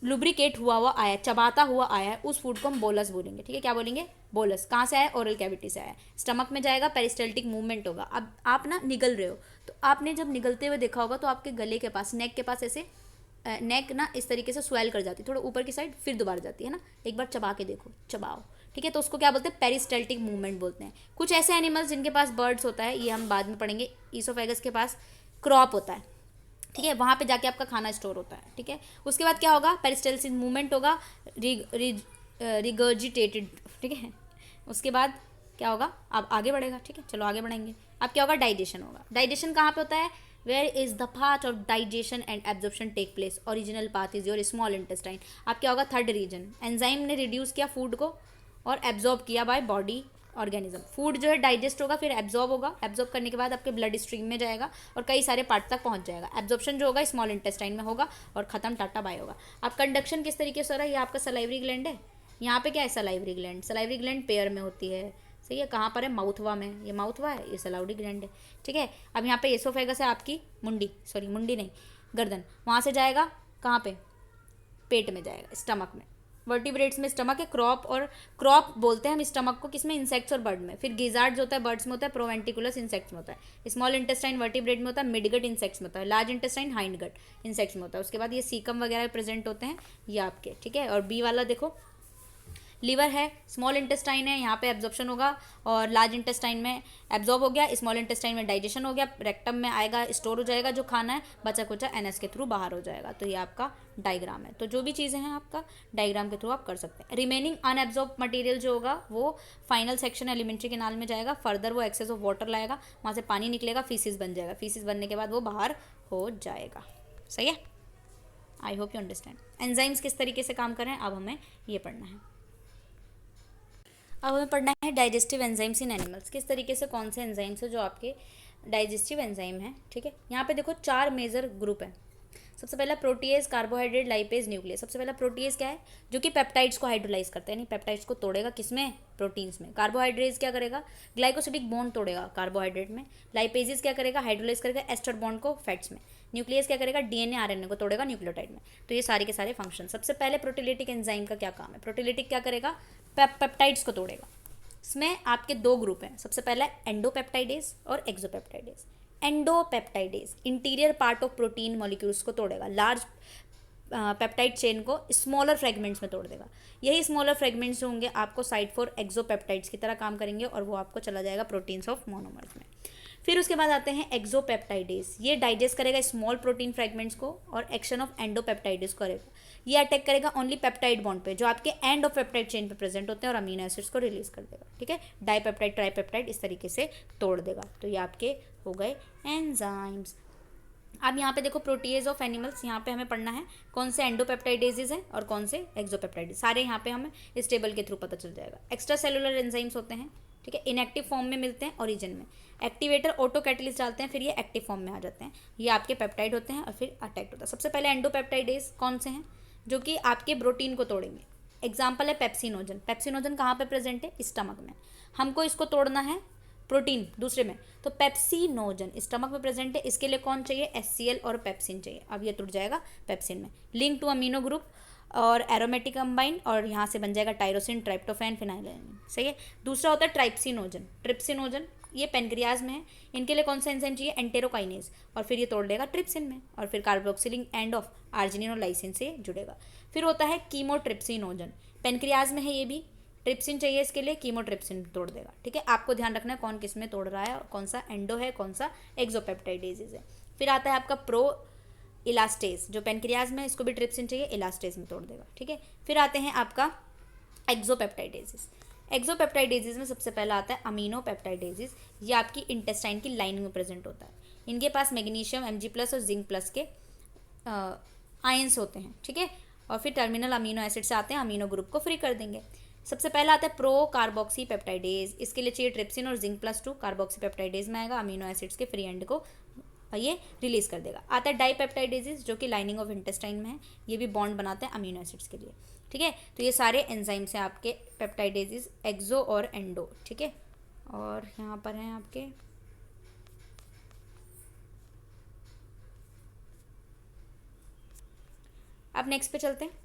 लुब्रिकेट हुआ आया, चबाता हुआ आया है, उस फूड को हम बोलस बोलेंगे, ठीक है। क्या बोलेंगे, बोलस। कहाँ से आया, ओरल कैविटी से आया। स्टमक में जाएगा, पेरिस्टल्टिक मूवमेंट होगा। अब आप ना निगल रहे हो, तो आपने जब निगलते हुए देखा होगा तो आपके गले के पास, नेक के पास ऐसे नेक ना इस तरीके से स्वेल कर जाती है, थोड़ा ऊपर की साइड, फिर दोबारा जाती है ना। एक बार चबा के देखो, चबाओ, ठीक है। तो उसको क्या बोलते हैं, पेरिस्टल्टिक मूवमेंट बोलते हैं। कुछ ऐसे एनिमल्स जिनके पास बर्ड्स होता है, ये हम बाद में पढ़ेंगे। ईसोफेगस के पास क्रॉप होता है, ठीक है, वहाँ पे जाके आपका खाना स्टोर होता है, ठीक है। उसके बाद क्या होगा, पेरिस्टल्टिक मूवमेंट होगा, रिगर्जिटेटेड, ठीक है। उसके बाद क्या होगा, अब आगे बढ़ेगा, ठीक है। चलो आगे बढ़ेंगे। अब क्या होगा, डाइजेशन होगा। डाइजेशन कहाँ पे होता है, where is the part of digestion and absorption take place, original path is your small intestine. अब क्या होगा, थर्ड रीजन, एंजाइम ने रिड्यूस किया फूड को और एब्जॉर्ब किया बाय बॉडी ऑर्गेनिज्म। फूड जो है डाइजेस्ट होगा, फिर एब्जॉर्ब होगा, एब्जॉर्ब करने के बाद आपके ब्लड स्ट्रीम में जाएगा और कई सारे पार्ट तक पहुंच जाएगा। एब्जॉर्प्शन जो होगा स्मॉल इंटेस्टाइन में होगा और खत्म, टाटा बाय होगा। अब कंडक्शन किस तरीके से हो रहा है, ये आपका सलाइवरी ग्लैंड है। यहाँ पे क्या है, salivary gland. Salivary gland pair में होती है, सही है। कहाँ पर है, माउथवा में। ये माउथवा है, ये सलाइवरी ग्लैंड है, ठीक है। अब यहाँ पे एसोफेगस है आपकी मुंडी, सॉरी मुंडी नहीं, गर्दन। वहाँ से जाएगा कहाँ पे, पेट में जाएगा, स्टमक में। वर्टिब्रेट्स में स्टमक है, क्रॉप, और क्रॉप बोलते हैं हम स्टमक को, किसमें, इंसेक्ट्स और बर्ड में। फिर गिजार्ड जो होता है बर्ड्स में होता है, प्रोवेंटिकुलस इंसेक्ट्स में होता है। स्मॉल इंटेस्टाइन वर्टिब्रेट में होता है, मिडगट इंसेक्ट्स में होता है। Large intestine hind gut insects में होता है। उसके बाद ये सीकम वगैरह प्रेजेंट होते हैं ये आपके, ठीक है। और बी वाला देखो, लीवर है, स्मॉल इंटेस्टाइन है, यहाँ पे एब्जॉर्प्शन होगा, और लार्ज इंटेस्टाइन में एब्जॉर्ब हो गया, स्मॉल इंटेस्टाइन में डाइजेशन हो गया, रेक्टम में आएगा, स्टोर हो जाएगा जो खाना है, बचा कुचा एनएस के थ्रू बाहर हो जाएगा। तो ये आपका डायग्राम है। तो जो भी चीज़ें हैं आपका डायग्राम के थ्रू आप कर सकते हैं। रिमेनिंग अनएब्जॉर्ब मटेरियल जो होगा वो फाइनल सेक्शन एलिमेंट्री कैनाल में जाएगा, फर्दर वो एक्सेस ऑफ वाटर लाएगा, वहाँ से पानी निकलेगा, फीसिस बन जाएगा, फीसिस बनने के बाद वो बाहर हो जाएगा। सही है, I hope you understand. Enzymes किस तरीके से काम कर रहे हैं, अब हमें ये पढ़ना है। अब हमें पढ़ना है डाइजेस्टिव एंजाइम्स इन एनिमल्स। किस तरीके से, कौन से एंजाइम्स है जो आपके डाइजेस्टिव एंजाइम है, ठीक है। यहाँ पे देखो 4 मेजर ग्रुप है। सबसे पहला प्रोटीएज, कार्बोहाइड्रेट, लाइपेज, न्यूक्लियस। सबसे पहला प्रोटीएज क्या है, जो कि पेप्टाइड्स को हाइड्रोलाइज करता है, यानी पेप्टाइड्स को तोड़ेगा, किसमें, प्रोटीन्स में। कार्बोहाइड्रेट्स क्या करेगा, ग्लाइकोसिडिक बॉन्ड तोड़ेगा कार्बोहाइड्रेट में। लाइपेजेस क्या करेगा, हाइड्रोलाइज करेगा एस्टर बॉन्ड को फैट्स में। न्यूक्लियस क्या करेगा, डीएनए आरएनए को तोड़ेगा न्यूक्लियोटाइड में। तो ये सारे के सारे फंक्शन। सबसे पहले प्रोटीलिटिक एंजाइम का क्या काम है, प्रोटीलिटिक क्या करेगा, पेप्टाइड्स को तोड़ेगा। इसमें आपके 2 ग्रुप हैं। सबसे पहला है एंडोपेप्टाइडेज और exopeptidase. Endopeptidase interior part of protein molecules को तोड़ेगा, लार्ज पेप्टाइड चेन को स्मॉलर फ्रेगमेंट्स में तोड़ देगा। यही स्मॉलर फ्रेगमेंट्स जो होंगे आपको साइड फॉर एक्सोपेप्टाइड्स की तरह काम करेंगे और वो आपको चला जाएगा प्रोटीन्स ऑफ मोनोमर्स में। फिर उसके बाद आते हैं एक्सोपेप्टाइडेज। ये डाइजेस्ट करेगा स्मॉल प्रोटीन फ्रेगमेंट्स को और एक्शन ऑफ एंडोपेप्टाइडेज करेगा। ये अटैक करेगा ओनली पेप्टाइड बॉन्ड पे जो आपके एंड ऑफ पेप्टाइड चेन पे प्रेजेंट होते हैं और अमीनो एसिड्स को रिलीज कर देगा, ठीक है। डाइपेप्टाइड, ट्राइपेप्टाइड इस तरीके से तोड़ देगा। तो ये आपके हो गए एंजाइम्स। अब यहाँ पे देखो प्रोटीएज ऑफ एनिमल्स, यहाँ पे हमें पढ़ना है कौन से एंडोपेप्टाइडेजेस हैं और कौन से एक्सोपेप्टाइडेज। सारे यहाँ पे हमें इस टेबल के थ्रू पता चल जाएगा। एक्स्ट्रा सेलुलर एंजाइम्स होते हैं, ठीक है, इनएक्टिव फॉर्म में मिलते हैं ओरिजिन में। एक्टिवेटर ऑटो कैटलिस्ट डालते हैं, फिर ये एक्टिव फॉर्म में आ जाते हैं। ये आपके पेप्टाइड होते हैं और फिर अटैक होता है। सबसे पहले एंडोपेप्टाइडेज कौन से हैं, जो कि आपके प्रोटीन को तोड़ेंगे। एग्जाम्पल है पेप्सिनोजन। पेप्सिनोजन कहाँ पे प्रेजेंट है, स्टमक में। हमको इसको तोड़ना है प्रोटीन दूसरे में, तो पेप्सिनोजन स्टमक में प्रेजेंट है। इसके लिए कौन चाहिए, HCl और पेप्सिन चाहिए। अब ये टूट जाएगा पेप्सिन में। लिंक टू अमीनो ग्रुप और एरोमेटिक कंबाइन, और यहाँ से बन जाएगा टायरोसिन, ट्राइप्टोफैन, फिनाइलैलानाइन। सही है। दूसरा होता है ट्राइप्सिनोजन, ट्रिप्सिनोजन, ये पेनक्रियाज में है। इनके लिए कौन सा एंजाइम चाहिए? एंटेरोकाइनेज, और फिर ये तोड़ देगा ट्रिप्सिन में, और फिर कार्बोक्सिलिक एंड ऑफ आर्जिनिन और लाइसिन से जुड़ेगा। फिर होता है कीमोट्रिप्सिनोजन, पेनक्रियाज में है ये भी, ट्रिप्सिन चाहिए इसके लिए, कीमोट्रिप्सिन तोड़ देगा। ठीक है, आपको ध्यान रखना है कौन किस में तोड़ रहा है, और कौन सा एंडो है, कौन सा एक्सोपेप्टाइडेज है। फिर आता है आपका प्रो इलास्टेज, जो पेनक्रियाज में, इसको भी ट्रिप्सिन चाहिए, इलास्टेज में तोड़ देगा। ठीक है, फिर आते हैं आपका एक्सोपेप्टाइडेजेस। एक्सोपेप्टाइडेजेस में सबसे पहला आता है अमीनोपेप्टाइडेजेस। ये आपकी इंटेस्टाइन की लाइनिंग में प्रेजेंट होता है। इनके पास मैग्नीशियम Mg+ और जिंक प्लस के आयंस होते हैं। ठीक है, और फिर टर्मिनल अमीनो एसिड से आते हैं, अमीनो ग्रुप को फ्री कर देंगे। सबसे पहला आता है प्रो कार्बोक्सी पेप्टाइडेज, इसके लिए चाहिए ट्रिप्सिन और जिंक +2, कार्बोक्सी पेप्टाइडेज में आएगा, अमीनो एसिड्स के फ्री एंड को ये रिलीज कर देगा। आता है डाईपेप्टाइडेजेस, जो कि लाइनिंग ऑफ इंटेस्टाइन में है, ये भी बॉन्ड बनाते हैं अमीनो एसिड्स के लिए। ठीक है, तो ये सारे एंजाइम्स हैं आपके पेप्टाइडेजेस, एक्सो और एंडो। ठीक है, और यहाँ पर हैं आपके अब नेक्स्ट पे चलते हैं।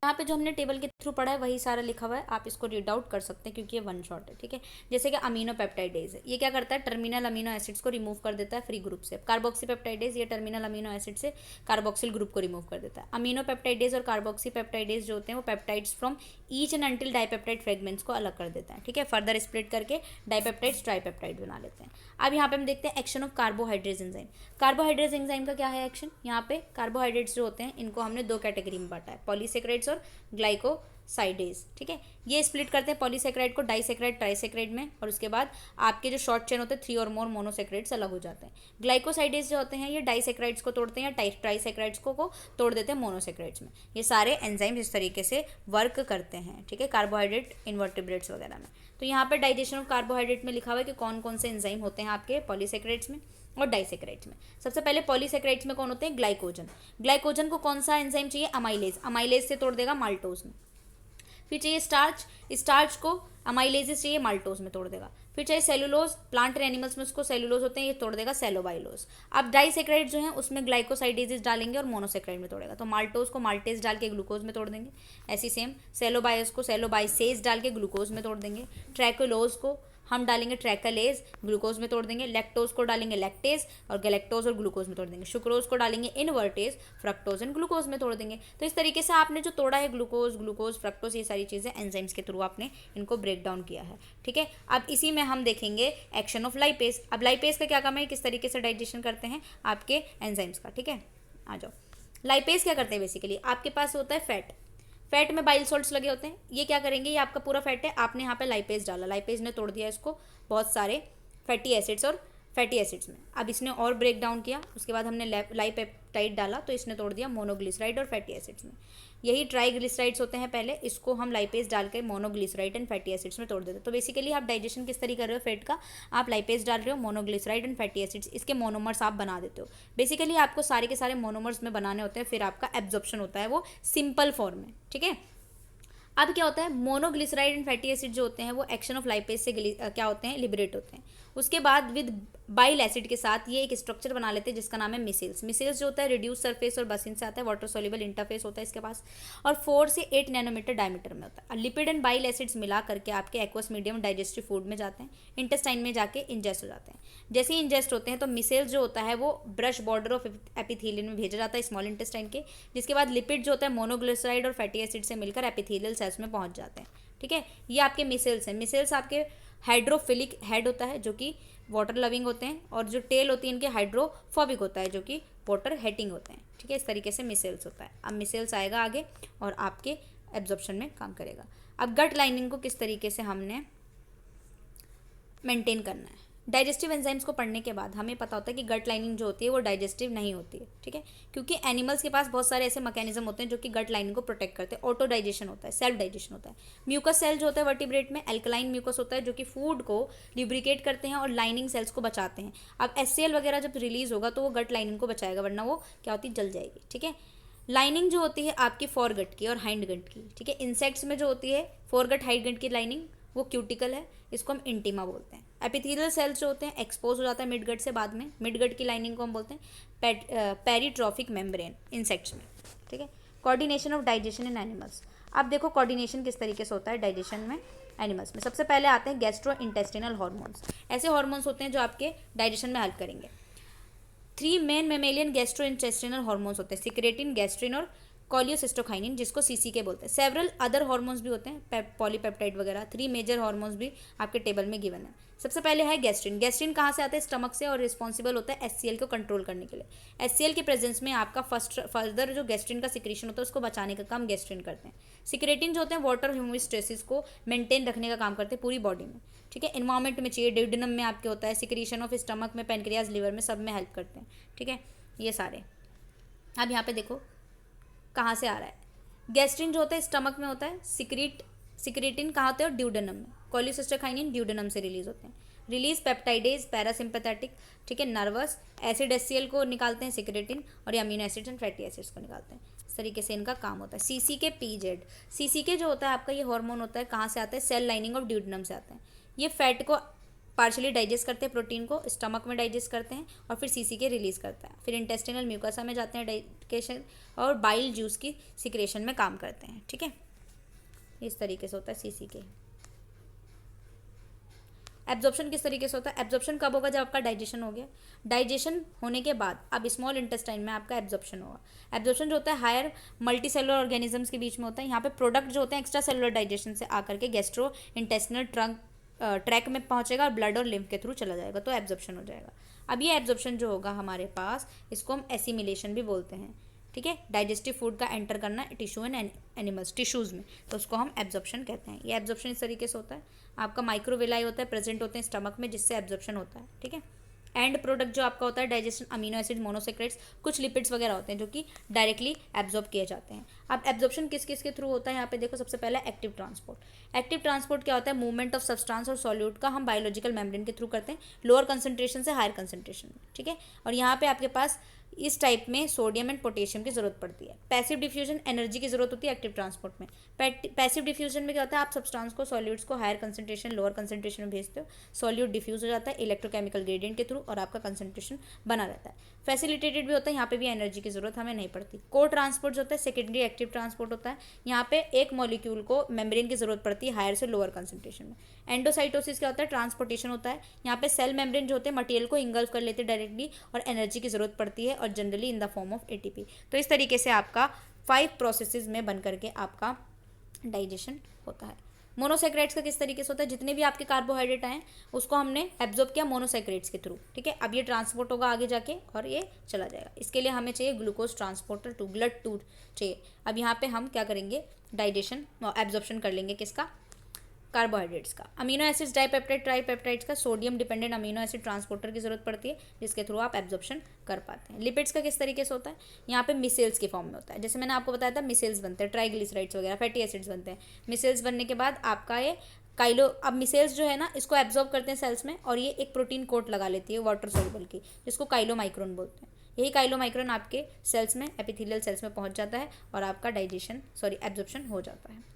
यहाँ पे जो हमने टेबल के थ्रू पढ़ा है वही सारा लिखा हुआ है, आप इसको रीड आउट कर सकते हैं क्योंकि ये वन शॉट है। ठीक है, जैसे कि अमीनो पेप्टाइडेज है, ये क्या करता है? टर्मिनल अमीनो एसिड्स को रिमूव कर देता है फ्री ग्रुप से। कार्बोक्सी पेप्टाइडेज, ये टर्मिनल अमीनो एसिड से कार्बोक्सिल ग्रुप को रिमूव कर देता है। अमीनो पेप्टाइडेज और कार्बोक्सी पेप्टाइडेज जो होते हैं वो peptides from each and until dipeptide fragments को अलग कर देता है। ठीक है, फर्दर स्प्लिट करके डाईपेप्टाइड्स ट्राईपेप्टाइड बना लेते हैं। अब यहाँ पे हम देखते हैं एक्शन ऑफ कार्बोहाइड्रेज एंजाइम। कार्बोहाइड्रेज एंजाइम का क्या है एक्शन? यहाँ पे कार्बोहाइड्रेट्स जो होते हैं इनको हमने दो कैटेगरी में बांटा है, पॉलीसेक्राइड्स और ग्लाइकोसाइडेज। ठीक है, ये स्प्लिट करते हैं पॉलीसेक्राइड को डाइसेक्राइड, ट्राइसेक्राइड में, और उसके बाद आपके जो शॉर्ट चेन होते हैं 3 और मोर मोनोसेक्राइड्स अलग हो जाते हैं। ग्लाइकोसाइडेज जो होते हैं ये डाइसेक्राइड्स को तोड़ते हैं या ट्राइसेक्राइड्स को तोड़ देते हैं मोनोसेक्राइड्स में। ये सारे एंजाइम इस तरीके से वर्क करते हैं। ठीक है, कार्बोहाइड्रेट इन्वर्टिब्रेट्स वगैरह में। तो यहाँ पर डाइजेशन ऑफ कार्बोहाइड्रेट में लिखा हुआ है कि कौन कौन से एंजाइम होते हैं आपके पॉलीसेक्राइड्स में और डाइसेक्राइड्स में। सबसे पहले पॉलीसेक्राइड्स में कौन होते हैं? ग्लाइकोजन। ग्लाइकोजन को कौन सा एंजाइम चाहिए? अमाइलेज। अमाइलेज से तोड़ देगा माल्टोज में। फिर चाहिए स्टार्च, स्टार्च को अमाइलेजेस चाहिए, माल्टोज में तोड़ देगा। फिर चाहिए सेलुलोज, प्लांट और एनिमल्स में उसको सेलुलोज होते हैं, ये तोड़ देगा सेलोबाइलोज। अब डाइसेक्राइड जो है उसमें ग्लाइकोसाइडेजेस डालेंगे और मोनोसेक्राइड में तोड़ेगा, तो माल्टोज को माल्टेज डाल के ग्लूकोज में तोड़ देंगे। ऐसी सेम सेलोबाइस को सेलोबाइसेज डाल के ग्लूकोज में तोड़ देंगे। ट्रैकोलोज को हम डालेंगे ट्रैकलेज, ग्लूकोज में तोड़ देंगे। लैक्टोज को डालेंगे लैक्टेज और गैलेक्टोज और ग्लूकोज में तोड़ देंगे। सुक्रोज को डालेंगे इनवर्टेज, फ्रक्टोज एंड ग्लूकोज में तोड़ देंगे। तो इस तरीके से आपने जो तोड़ा है ग्लूकोज, फ्रक्टोज, ये सारी चीज़ें एंजाइम्स के थ्रू आपने इनको ब्रेक डाउन किया है। ठीक है, अब इसी में हम देखेंगे एक्शन ऑफ लाइपेज। अब लाइपेज का क्या काम है, किस तरीके से डाइजेशन करते हैं आपके एंजाइम्स का। ठीक है, आ जाओ। लाइपेज क्या करते हैं? बेसिकली आपके पास होता है फैट, फैट में बाइल सॉल्ट्स लगे होते हैं। ये क्या करेंगे? ये आपका पूरा फैट है, आपने यहाँ पे लाइपेज डाला, लाइपेज ने तोड़ दिया इसको बहुत सारे फैटी एसिड्स और फैटी एसिड्स में। अब इसने और ब्रेक डाउन किया, उसके बाद हमने लाइपेप्टाइड डाला तो इसने तोड़ दिया मोनोग्लिसराइड और फैटी एसिड्स में। यही ट्राइग्लिसराइड्स होते हैं पहले, इसको हम लाइपेज डाल के मोनोग्लिसराइड एंड फैटी एसिड्स में तोड़ देते हैं। तो बेसिकली आप डाइजेशन किस तरीके कर रहे हो फैट का? आप लाइपेज डाल रहे हो, मोनोग्लिसराइड एंड फैटी एसिड्स, इसके मोनोमर्स आप बना देते हो। बेसिकली आपको सारे के सारे मोनोमर्स में बनाने होते हैं, फिर आपका एब्जॉर्प्शन होता है वो सिंपल फॉर्म में। ठीक है, अब क्या होता है? मोनोग्लिसराइड एंड फैटी एसिड जो होते हैं वो एक्शन ऑफ लाइपेज से क्या होते हैं? लिबरेट होते हैं। उसके बाद विद बाइल एसिड के साथ ये एक स्ट्रक्चर बना लेते हैं जिसका नाम है मिसेल्स। मिसेल्स जो होता है रिड्यूस सरफेस और बसिन से आता है, वाटर सोल्यूबल इंटरफेस होता है इसके पास, और 4 से 8 नैनोमीटर डायमीटर में होता है। लिपिड एंड बाइल एसिड्स मिला करके आपके एक्वस मीडियम डाइजेस्टिव फूड में जाते हैं, इंटेस्टाइन में जाके इंजेस्ट हो जाते हैं। जैसे ही इंजेस्ट होते हैं तो मिसेल्स जो होता है वो ब्रश बॉर्डर ऑफ एपिथेलियन में भेजा जाता है स्मॉल इंटेस्टाइन के, जिसके बाद लिपिड जो होता है मोनोग्लिसराइड और फैटी एसिड से मिलकर एपिथेलियल सेल्स में पहुंच जाते हैं। ठीक है, ये आपके मिसेल्स हैं। मिसेल्स आपके हाइड्रोफिलिक हेड होता है जो कि वाटर लविंग होते हैं, और जो टेल होती है इनके हाइड्रोफोबिक होता है जो कि वाटर हेटिंग होते हैं। ठीक है, इस तरीके से मिसेल्स होता है। अब मिसेल्स आएगा आगे और आपके एब्जॉर्प्शन में काम करेगा। अब गट लाइनिंग को किस तरीके से हमने मेंटेन करना है? डाइजेस्टिव एंजाइम्स को पढ़ने के बाद हमें पता होता है कि गट लाइनिंग जो होती है वो डाइजेस्टिव नहीं होती है। ठीक है, क्योंकि एनिमल्स के पास बहुत सारे ऐसे मैकेनिज्म होते हैं जो कि गट लाइनिंग को प्रोटेक्ट करते हैं। ऑटो डाइजेशन होता है, सेल्फ डाइजेशन होता है। म्यूकस सेल जो होता है वर्टिब्रेट में एल्कलाइन म्यूकस होता है जो कि फूड को ल्यूब्रिकेट करते हैं और लाइनिंग सेल्स को बचाते हैं। अब HCl वगैरह जब रिलीज होगा तो वो गट लाइनिंग को बचाएगा, वरना वो क्या होती है? जल जाएगी। ठीक है, लाइनिंग जो होती है आपकी फोरगट की और हाइंड गट की। ठीक है, इंसेक्ट्स में जो होती है फोरगट हाइंड गट की लाइनिंग, वो क्यूटिकल है, इसको हम इंटीमा बोलते हैं। एपिथेलियल सेल्स जो होते हैं एक्सपोज हो जाता है मिडगट से बाद में, मिडगट की लाइनिंग को हम बोलते हैं पेरीट्रॉफिक मेम्ब्रेन इंसेक्ट्स में, ठीक है। Coordination of digestion in animals. अब देखो कोऑर्डिनेशन किस तरीके से होता है डाइजेशन में एनिमल्स में। सबसे पहले आते हैं गैस्ट्रो इंटेस्टिनल हार्मोन्स। ऐसे हार्मोन्स होते हैं जो आपके डाइजेशन में हेल्प करेंगे। 3 main mammalian gastro intestinal hormones होते हैं, सिक्रेटिन, गैस्ट्रिन और कोलियोसिस्टोकाइनिन, जिसको सीसीके बोलते हैं। सेवरल अदर हार्मोन्स भी होते हैं, पॉलीपेप्टाइड वगैरह। 3 मेजर हार्मोन्स भी आपके टेबल में गिवन है। सबसे पहले है गैस्ट्रिन। गैस्ट्रिन कहाँ से आता है? स्टमक से, और रिस्पॉन्सिबल होता है एचसीएल को कंट्रोल करने के लिए। एचसीएल के प्रेजेंस में आपका फर्दर जो गैस्ट्रिन का सिक्रेशन होता है उसको बचाने का काम गैस्ट्रिन करते हैं। सिक्रेटिन जो होते हैं वाटर होमोस्टेसिस को मेंटेन रखने का काम करते हैं पूरी बॉडी में, ठीक है। इन्वायरमेंट में चाहिए, डिडनम में आपके होता है, सिक्रेशन ऑफ स्टमक में, पेनक्रियाज, लिवर में, सब में हेल्प करते हैं, ठीक है। ये सारे अब यहाँ पे देखो कहाँ से आ रहा है। गैस्ट्रिन जो होता है स्टमक में होता है, सिक्रेटिन कहाँ होते हैं? ड्यूडेनम में। कोलियोसिस्टोकाइनिन ड्यूडेनम से रिलीज होते हैं। रिलीज पेप्टाइडेज पैरासिम्पैथेटिक, ठीक है, नर्वस। एसिड एचसीएल को निकालते हैं सिक्रेटिन, और ये amino acids and fatty acids को निकालते हैं। इस तरीके से इनका काम होता है। सीसीके पीजेड, सीसीके जो होता है आपका ये हार्मोन होता है, कहाँ से आता है? सेल लाइनिंग ऑफ ड्यूडेनम से आता है। ये फैट को पार्शली डाइजेस्ट करते हैं, प्रोटीन को स्टमक में डाइजेस्ट करते हैं, और फिर सीसीके रिलीज करता है। फिर इंटेस्टिनल म्यूकोसा में जाते हैं डाइजेशन, और बाइल जूस की सिक्रेशन में काम करते हैं, ठीक है। इस तरीके से होता है सीसीके। एब्जॉर्प्शन किस तरीके से होता है? एब्जॉर्प्शन कब होगा? जब आपका डाइजेशन हो गया। डाइजेशन होने के बाद अब स्मॉल इंटेस्टाइन में आपका एब्जॉर्प्शन होगा। एब्जॉर्प्शन जो होता है हायर मल्टी सेलुलर ऑर्गेनिजम्स के बीच में होता है। यहाँ पे प्रोडक्ट जो होते हैं एक्स्ट्रा सेलुलर डाइजेशन से आकर के गैस्ट्रो इंटेस्टिनल ट्रैक में पहुंचेगा और ब्लड और लिम्फ के थ्रू चला जाएगा, तो एब्जॉर्प्शन हो जाएगा। अब ये एब्जॉर्प्शन जो होगा हमारे पास, इसको हम एसिमिलेशन भी बोलते हैं, ठीक है। डाइजेस्टिव फूड का एंटर करना टिश्यू एंड एनिमल्स टिश्यूज़ में, तो उसको हम एब्जॉर्प्शन कहते हैं। ये एब्जॉर्प्शन इस तरीके से होता है। आपका माइक्रोविलाई होता है, प्रेजेंट होते हैं स्टमक में, जिससे एब्जॉर्प्शन होता है, ठीक है। एंड प्रोडक्ट जो आपका होता है डाइजेशन, अमीनो एसिड, मोनोसेक्रेट्स, कुछ लिपिड्स वगैरह होते हैं जो कि डायरेक्टली एब्जॉर्ब किए जाते हैं। अब एब्जॉर्प्शन किस किस के थ्रू होता है? यहाँ पे देखो सबसे पहले एक्टिव ट्रांसपोर्ट। एक्टिव ट्रांसपोर्ट क्या होता है? मूवमेंट ऑफ सब्सटेंस और सॉल्यूट का हम बायोलॉजिकल मेम्ब्रेन के थ्रू करते हैं, लोअर कंसंट्रेशन से हायर कंसंट्रेशन में, ठीक है। और यहाँ पे आपके पास इस टाइप में सोडियम एंड पोटेशियम की जरूरत पड़ती है। पैसिव डिफ्यूजन, एनर्जी की जरूरत होती है एक्टिव ट्रांसपोर्ट में। पैसिव डिफ्यूजन में क्या होता है? आप सब्सटेंस को, सॉल्यूट्स को हायर कंसंट्रेशन, लोअर कंसंट्रेशन में भेजते हो, सॉल्यूट डिफ्यूज हो जाता है इलेक्ट्रोकेमिकल ग्रेडियंट के थ्रू, और आपका कंसंट्रेशन बना रहता है। फैसिलिटेटेड भी होता है, यहाँ पे भी एनर्जी की जरूरत हमें नहीं पड़ती। को ट्रांसपोर्ट जो होता है सेकेंडरी एक्टिव ट्रांसपोर्ट होता है। यहाँ पे एक मॉलिक्यूल को मेम्ब्रेन की जरूरत पड़ती है हायर से लोअर कंसंट्रेशन में। एंडोसाइटोसिस क्या होता है? ट्रांसपोर्टेशन होता है। यहाँ पे सेल मेम्ब्रेन जो होते हैं मटेरियल को इंगल्फ कर लेते हैं डायरेक्टली, और एनर्जी की जरूरत पड़ती है, और generally in the form of ATP. तो इस तरीके से आपका 5 प्रोसेसेस में बन करके आपका डाइजेशन होता है। मोनोसेक्रेट्स का किस तरीके से होता है? जितने भी आपके कार्बोहाइड्रेट आए उसको हमने एब्जॉर्ब किया मोनोसेक्रेट्स के थ्रू, ठीक है। अब ये ट्रांसपोर्ट होगा आगे जाके, और ये चला जाएगा। इसके लिए हमें चाहिए ग्लूकोज ट्रांसपोर्टर 2, ग्लट 2 चाहिए। अब यहाँ पे हम क्या करेंगे? डाइजेशन एब्जॉर्प्शन कर लेंगे किसका? कार्बोहाइड्रेट्स का। अमीनो एसिड्स, डाइपेप्टाइड, ट्राइपेप्टाइड्स का sodium dependent amino acid transporter की जरूरत पड़ती है, जिसके थ्रू आप एब्जॉर्प्शन कर पाते हैं। लिपिड्स का किस तरीके से होता है? यहाँ पे मिसेल्स के फॉर्म में होता है। जैसे मैंने आपको बताया था मिसेल्स बनते हैं, ट्राइग्लिसराइड्स वगैरह, फैटी एसिड्स बनते हैं। मिसेल्स बनने के बाद आपका ये काइलो, अब मिसेल्स जो है ना इसको एब्जॉर्ब करते हैं सेल्स में, और ये एक प्रोटीन कोट लगा लेती है वाटर सोल्यूबल की, जिसको काइलोमाइक्रोन बोलते हैं। यही काइलोमाइक्रोन आपके सेल्स में, एपिथेलियल सेल्स में पहुंच जाता है, और आपका एब्जॉर्प्शन हो जाता है।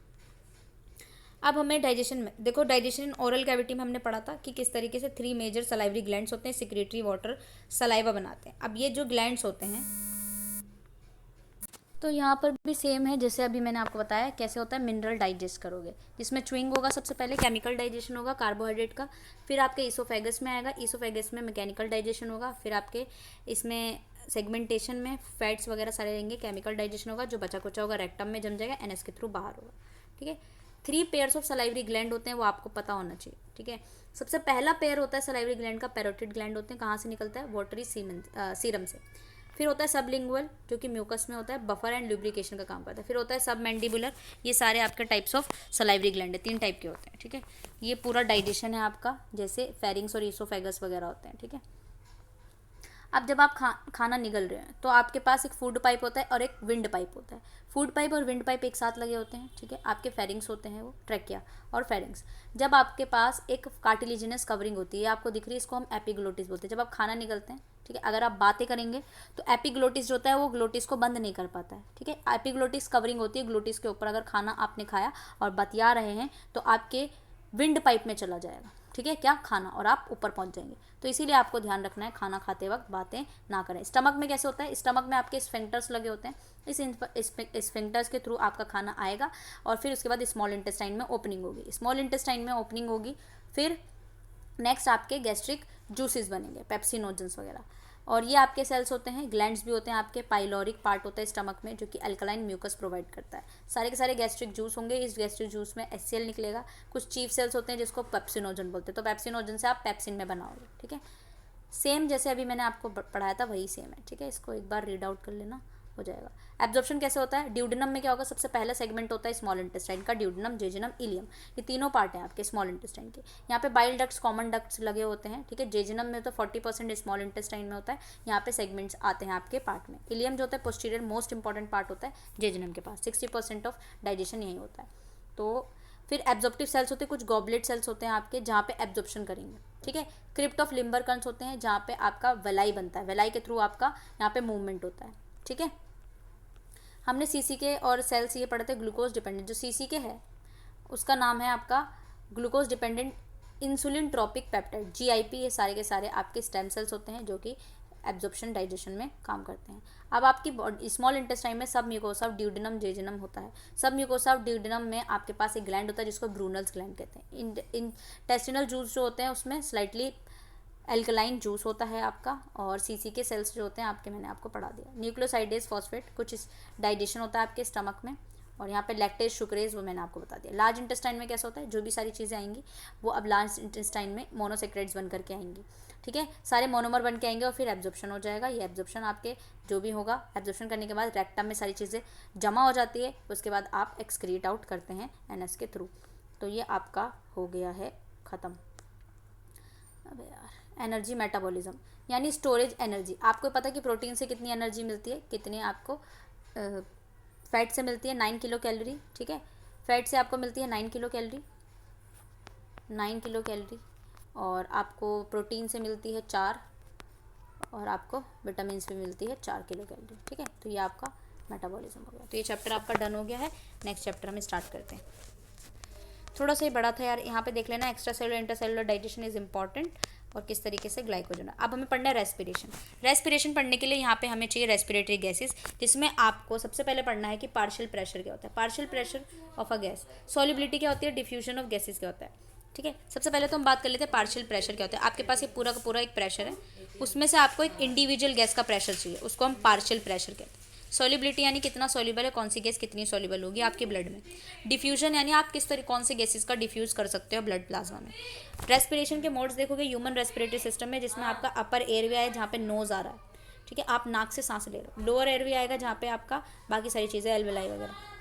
अब हमें डाइजेशन में देखो, डाइजेशन इन ओरल कैविटी में हमने पढ़ा था कि किस तरीके से 3 मेजर सलाइवरी ग्लैंड्स होते हैं, सिक्रेटरी वाटर सलाइवा बनाते हैं। अब ये जो ग्लैंड्स होते हैं, तो यहाँ पर भी सेम है जैसे अभी मैंने आपको बताया कैसे होता है मिनरल डाइजेस्ट करोगे, जिसमें च्युइंग होगा सबसे पहले, केमिकल डाइजेशन होगा कार्बोहाइड्रेट का, फिर आपके ईसोफेगस में आएगा, ईसोफेगस में मैकेनिकल डाइजेशन होगा, फिर आपके इसमें सेगमेंटेशन में फैट्स वगैरह सारे रहेंगे, केमिकल डाइजेशन होगा, जो बचा कुचा होगा रेक्टम में जम जाएगा, एनएस के थ्रू बाहर होगा, ठीक है। 3 पेयर्स ऑफ सलाइवरी ग्लैंड होते हैं, वो आपको पता होना चाहिए, ठीक है। सबसे पहला पेयर होता है सलाइवरी ग्लैंड का, पैरोटिड ग्लैंड होते हैं, कहाँ से निकलता है? वाटरी सीरम से। फिर होता है सबलिंगुअल, जो कि म्यूकस में होता है, बफर एंड लुब्रिकेशन का काम करता है। फिर होता है सब मैंडिबुलर, ये सारे आपके टाइप्स ऑफ सलाइवरी ग्लैंड है, 3 टाइप के होते हैं, ठीक है। ये पूरा डाइजेशन है आपका, जैसे फेरिंग्स और ईसोफेगस वगैरह होते हैं, ठीक है। अब जब आप खाना निगल रहे हैं तो आपके पास एक फूड पाइप होता है और एक विंड पाइप होता है। फूड पाइप और विंड पाइप एक साथ लगे होते हैं, ठीक है। आपके फेरिंग्स होते हैं वो, ट्रैकिया और फेरिंग्स। जब आपके पास एक कार्टिलेजिनस कवरिंग होती है, आपको दिख रही है, इसको हम एपिग्लोटिस बोलते हैं। जब आप खाना निगलते हैं, ठीक है, अगर आप बातें करेंगे तो एपिग्लोटिस जो होता है वो ग्लोटिस को बंद नहीं कर पाता है, ठीक है। एपिग्लोटिस कवरिंग होती है ग्लोटिस के ऊपर। अगर खाना आपने खाया और बतिया रहे हैं तो आपके विंड पाइप में चला जाएगा, ठीक है, क्या, खाना, और आप ऊपर पहुंच जाएंगे। तो इसीलिए आपको ध्यान रखना है खाना खाते वक्त बातें ना करें। स्टमक में कैसे होता है, स्टमक में आपके स्फिंक्टर्स लगे होते हैं, इस स्फिंक्टर्स के थ्रू आपका खाना आएगा और फिर उसके बाद स्मॉल इंटेस्टाइन में ओपनिंग होगी, स्मॉल इंटेस्टाइन में ओपनिंग होगी, फिर नेक्स्ट आपके गैस्ट्रिक जूसेस बनेंगे, पेप्सिनोजेंस वगैरह, और ये आपके सेल्स होते हैं, ग्लैंड्स भी होते हैं आपके, पाइलोरिक पार्ट होता है स्टमक में जो कि अल्कलाइन म्यूकस प्रोवाइड करता है। सारे के सारे गैस्ट्रिक जूस होंगे, इस गैस्ट्रिक जूस में HCl निकलेगा, कुछ चीफ सेल्स होते हैं जिसको पेप्सिनोजन बोलते हैं, तो पेप्सिनोजन से आप पेप्सिन में बनाओगे, ठीक है। सेम जैसे अभी मैंने आपको पढ़ाया था वही सेम है, ठीक है, इसको एक बार रीड आउट कर लेना, हो जाएगा। एब्जॉर्प्शन कैसे होता है, ड्यूडेनम में क्या होगा, सबसे पहला सेगमेंट होता है स्मॉल इंटेस्टाइन का, ड्यूडेनम, जेजुनम, इलियम, ये तीनों पार्ट हैं आपके स्मॉल इंटेस्टाइन के। यहाँ पे बाइल डक्ट्स, कॉमन डक्ट्स लगे होते हैं, ठीक है। जेजुनम में तो 40% स्मॉल इंटेस्टाइन में होता है, यहाँ पे सेगमेंट्स आते हैं आपके पार्ट में। इलियम जो होता है पोस्टीरियर मोस्ट इंपॉर्टेंट पार्ट होता है जेजुनम के पास, 60% ऑफ डाइजेशन यही होता है। तो फिर एब्जॉर्प्टिव सेल्स होते हैं, कुछ गॉबलेट सेल्स होते हैं आपके जहाँ पे एब्जॉर्प्शन करेंगे, ठीक है। क्रिप्ट ऑफ लिम्बरकन्स होते हैं जहाँ पे आपका वेलाई बनता है, वेलाई के थ्रू आपका यहाँ पे मूवमेंट होता है, ठीक है। हमने सीसीके और सेल्स ये पढ़े थे ग्लूकोज डिपेंडेंट, जो सीसीके है उसका नाम है आपका glucose dependent insulin tropic peptide, GIP, ये सारे के सारे आपके स्टेम सेल्स होते हैं जो कि एब्जॉर्प्शन डाइजेशन में काम करते हैं। अब आपकी बॉडी स्मॉल इंटेस्टाइन में सब म्यूकोसा ऑफ ड्यूडेनम, जेजुनम होता है। सब म्यूकोसा ऑफ ड्यूडेनम में आपके पास एक ग्लैंड होता है जिसको ब्रूनल्स ग्लैंड कहते हैं। इंटेस्टिनल जूस जो होते हैं उसमें स्लाइटली एल्कलाइन जूस होता है आपका, और सीसीके सेल्स जो होते हैं आपके, मैंने आपको पढ़ा दिया। न्यूक्लियोसाइडेज, फॉस्फेट, कुछ डाइजेशन होता है आपके स्टमक में, और यहाँ पे लैक्टेज, शुक्रेज, वो मैंने आपको बता दिया। लार्ज इंटेस्टाइन में कैसा होता है, जो भी सारी चीज़ें आएंगी वो अब लार्ज इंटेस्टाइन में मोनोसेक्राइड्स बन करके आएंगी, ठीक है, सारे मोनोमर बन के आएंगे और फिर एब्जॉर्प्शन हो जाएगा। ये एब्जॉर्प्शन आपके जो भी होगा, एब्जॉर्प्शन करने के बाद रेक्टम में सारी चीज़ें जमा हो जाती है, उसके बाद आप एक्सक्रीट आउट करते हैं NS के थ्रू। तो ये आपका हो गया है ख़त्म। अबे यार, एनर्जी मेटाबॉलिज्म यानी स्टोरेज एनर्जी। आपको पता है कि प्रोटीन से कितनी एनर्जी मिलती है, कितनी आपको फैट से मिलती है, 9 किलो कैलोरी, ठीक है। फैट से आपको मिलती है 9 किलो कैलोरी, 9 किलो कैलोरी, और आपको प्रोटीन से मिलती है 4, और आपको विटामिन से मिलती है 4 किलो कैलोरी, ठीक है। तो ये आपका मेटाबॉलिज्म हो गया। तो ये चैप्टर आपका डन हो गया है। नेक्स्ट चैप्टर हम स्टार्ट करते हैं। थोड़ा सा ही बड़ा था यार, यहाँ पे देख लेना, extra cellular intercellular digestion is important, और किस तरीके से ग्लाइकोजन। अब हमें पढ़ना है रेस्पिरेशन। रेस्पिरेशन पढ़ने के लिए यहाँ पे हमें चाहिए रेस्पिरेटरी गैसेस, जिसमें आपको सबसे पहले पढ़ना है कि पार्शियल प्रेशर क्या होता है, partial pressure of a gas, solubility क्या होती है, डिफ्यूजन ऑफ गैसेस क्या होता है, ठीक है। सबसे पहले तो हम बात कर लेते हैं पार्शियल प्रेशर क्या होता है। आपके पास ये पूरा का पूरा एक प्रेशर है, उसमें से आपको एक इंडिविजुअल गैस का प्रेशर चाहिए, उसको हम पार्शियल प्रेशर कहते हैं। सॉल्युबिलिटी यानी कितना सॉल्युबल है, कौन सी गैस कितनी सॉल्युबल होगी आपके ब्लड में। डिफ्यूजन यानी आप किस तरह कौन से गैसेस का डिफ्यूज कर सकते हो ब्लड प्लाज्मा में। रेस्पिरेशन के मोड्स देखोगे ह्यूमन रेस्पिरेटरी सिस्टम में, जिसमें आपका अपर एयरवे है जहाँ पे नोज आ रहा है, ठीक है, आप नाक से सांस ले रहे हो। लोअर एयरवे आएगा जहाँ पे आपका बाकी सारी चीज़ें एल्वेलाई वगैरह।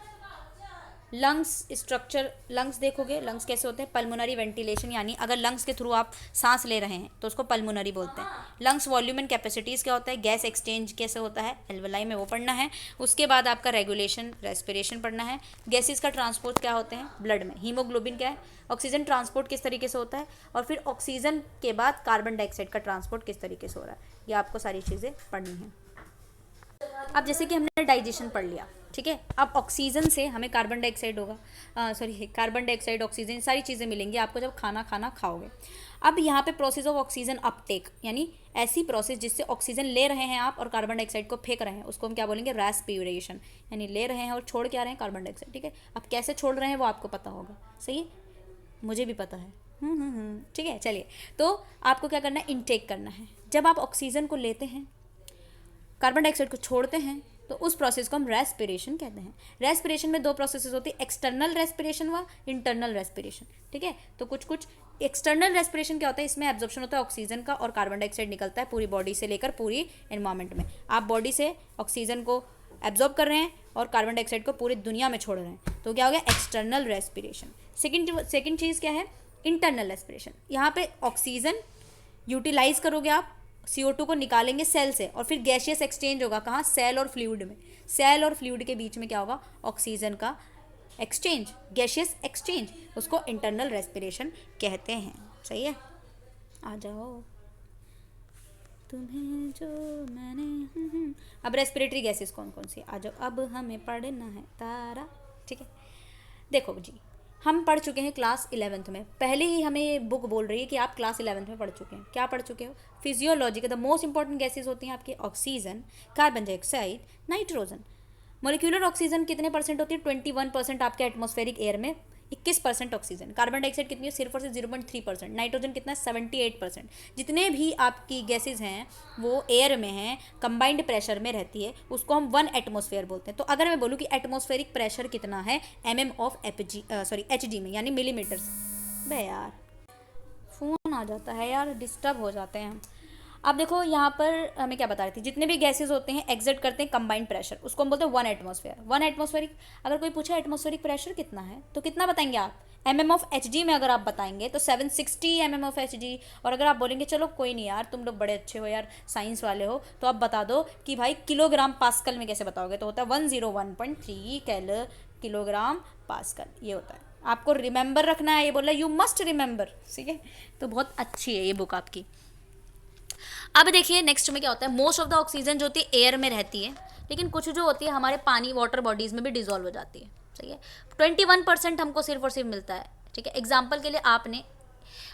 लंग्स स्ट्रक्चर, लंग्स देखोगे, लंग्स कैसे होते हैं, पल्मोनरी वेंटिलेशन, यानी अगर लंग्स के थ्रू आप सांस ले रहे हैं तो उसको पल्मोनरी बोलते हैं। लंग्स वॉल्यूम एंड कैपेसिटीज़ क्या होता है, गैस एक्सचेंज कैसे होता है एल्वेलाई में, वो पढ़ना है। उसके बाद आपका रेगुलेशन, रेस्पिरेशन पढ़ना है। गैसेस का ट्रांसपोर्ट क्या होते हैं ब्लड में, हीमोग्लोबिन क्या है, ऑक्सीजन ट्रांसपोर्ट किस तरीके से होता है, और फिर ऑक्सीजन के बाद कार्बन डाइऑक्साइड का ट्रांसपोर्ट किस तरीके से हो रहा है, ये आपको सारी चीज़ें पढ़नी है। अब जैसे कि हमने डाइजेशन पढ़ लिया, ठीक है, अब ऑक्सीजन से हमें कार्बन डाइऑक्साइड होगा, कार्बन डाइऑक्साइड, ऑक्सीजन, सारी चीज़ें मिलेंगी आपको जब खाना खाओगे। अब यहाँ पे प्रोसेस ऑफ ऑक्सीजन अपटेक, यानी ऐसी प्रोसेस जिससे ऑक्सीजन ले रहे हैं आप और कार्बन डाइऑक्साइड को फेंक रहे हैं, उसको हम क्या बोलेंगे, रेस्पिरेशन, यानी ले रहे हैं और छोड़ क्या रहे हैं, कार्बन डाइऑक्साइड, ठीक है। अब कैसे छोड़ रहे हैं वो आपको पता होगा, सही है, मुझे भी पता है, ठीक है। चलिए, तो आपको क्या करना है, इनटेक करना है। जब आप ऑक्सीजन को लेते हैं, कार्बन डाइऑक्साइड को छोड़ते हैं, तो उस प्रोसेस को हम रेस्पिरेशन कहते हैं। रेस्पिरेशन में 2 प्रोसेसेस होती है, एक्सटर्नल रेस्पिरेशन व इंटरनल रेस्पिरेशन, ठीक है। तो कुछ एक्सटर्नल रेस्पिरेशन क्या होता है, इसमें एब्जॉर्प्शन होता है ऑक्सीजन का और कार्बन डाइऑक्साइड निकलता है पूरी बॉडी से लेकर पूरी एनवायरनमेंट में। आप बॉडी से ऑक्सीजन को एब्जॉर्ब कर रहे हैं और कार्बन डाइऑक्साइड को पूरी दुनिया में छोड़ रहे हैं, तो क्या हो गया, एक्सटर्नल रेस्पिरेशन। सेकेंड चीज़ क्या है, इंटरनल रेस्पिरेशन। यहाँ पे ऑक्सीजन यूटिलाइज करोगे आप, CO2 को निकालेंगे सेल से, और फिर गैशियस एक्सचेंज होगा, कहाँ, सेल और फ्लूइड में। सेल और फ्लूइड के बीच में क्या होगा, ऑक्सीजन का एक्सचेंज, गैशियस एक्सचेंज, उसको इंटरनल रेस्पिरेशन कहते हैं, सही है। आ जाओ तुम्हें जो मैंने, अब रेस्पिरेटरी गैसेस कौन कौन सी, आ जाओ, अब हमें पढ़ना है तारा, ठीक है। देखो जी, हम पढ़ चुके हैं क्लास 11th में, पहले ही हमें ये बुक बोल रही है कि आप क्लास 11th में पढ़ चुके हैं। क्या पढ़ चुके हो? फिजियोलॉजी के द मोस्ट इंपॉर्टेंट गैसेज होती हैं आपकी oxygen, carbon dioxide, nitrogen. Molecular oxygen कितने परसेंट होती है? 21% आपके एटमॉस्फेरिक एयर में, 21% ऑक्सीजन। कार्बन डाइऑक्साइड कितनी है? सिर्फ और सिर्फ 0.3%। नाइट्रोजन कितना है? 78%। जितने भी आपकी गैसेज हैं वो एयर में हैं, कंबाइंड प्रेशर में रहती है, उसको हम 1 एटमॉस्फेयर बोलते हैं। तो अगर मैं बोलूँ कि एटमॉस्फेरिक प्रेशर कितना है एचजी में, यानी मिलीमीटर्स। बे यार फ़ोन आ जाता है यार, डिस्टर्ब हो जाते हैं। अब देखो यहाँ पर हमें क्या बता रही थी, जितने भी गैसेज होते हैं एग्जिट करते हैं कंबाइंड प्रेशर, उसको हम बोलते हैं 1 एटमॉस्फेयर। 1 एटमॉस्फेरिक, अगर कोई पूछे एटमॉस्फेरिक प्रेशर कितना है तो कितना बताएंगे आप? mm/hg में अगर आप बताएंगे तो 760 mm/hg। और अगर आप बोलेंगे चलो कोई नहीं यार, तुम लोग बड़े अच्छे हो यार, साइंस वाले हो, तो आप बता दो कि भाई किलोग्राम पास्कल में कैसे बताओगे, तो होता है 101.3 किलोग्राम पास्कल, ये होता है। आपको रिमेंबर रखना है, ये बोला यू मस्ट रिमेंबर, ठीक है। तो बहुत अच्छी है ये बुक आपकी। अब देखिए नेक्स्ट में क्या होता है, मोस्ट ऑफ द ऑक्सीजन जो होती है एयर में रहती है, लेकिन कुछ जो होती है हमारे पानी वाटर बॉडीज़ में भी डिजोल्व हो जाती है, सही है। 21% हमको सिर्फ और सिर्फ मिलता है, ठीक है। एग्जाम्पल के लिए आपने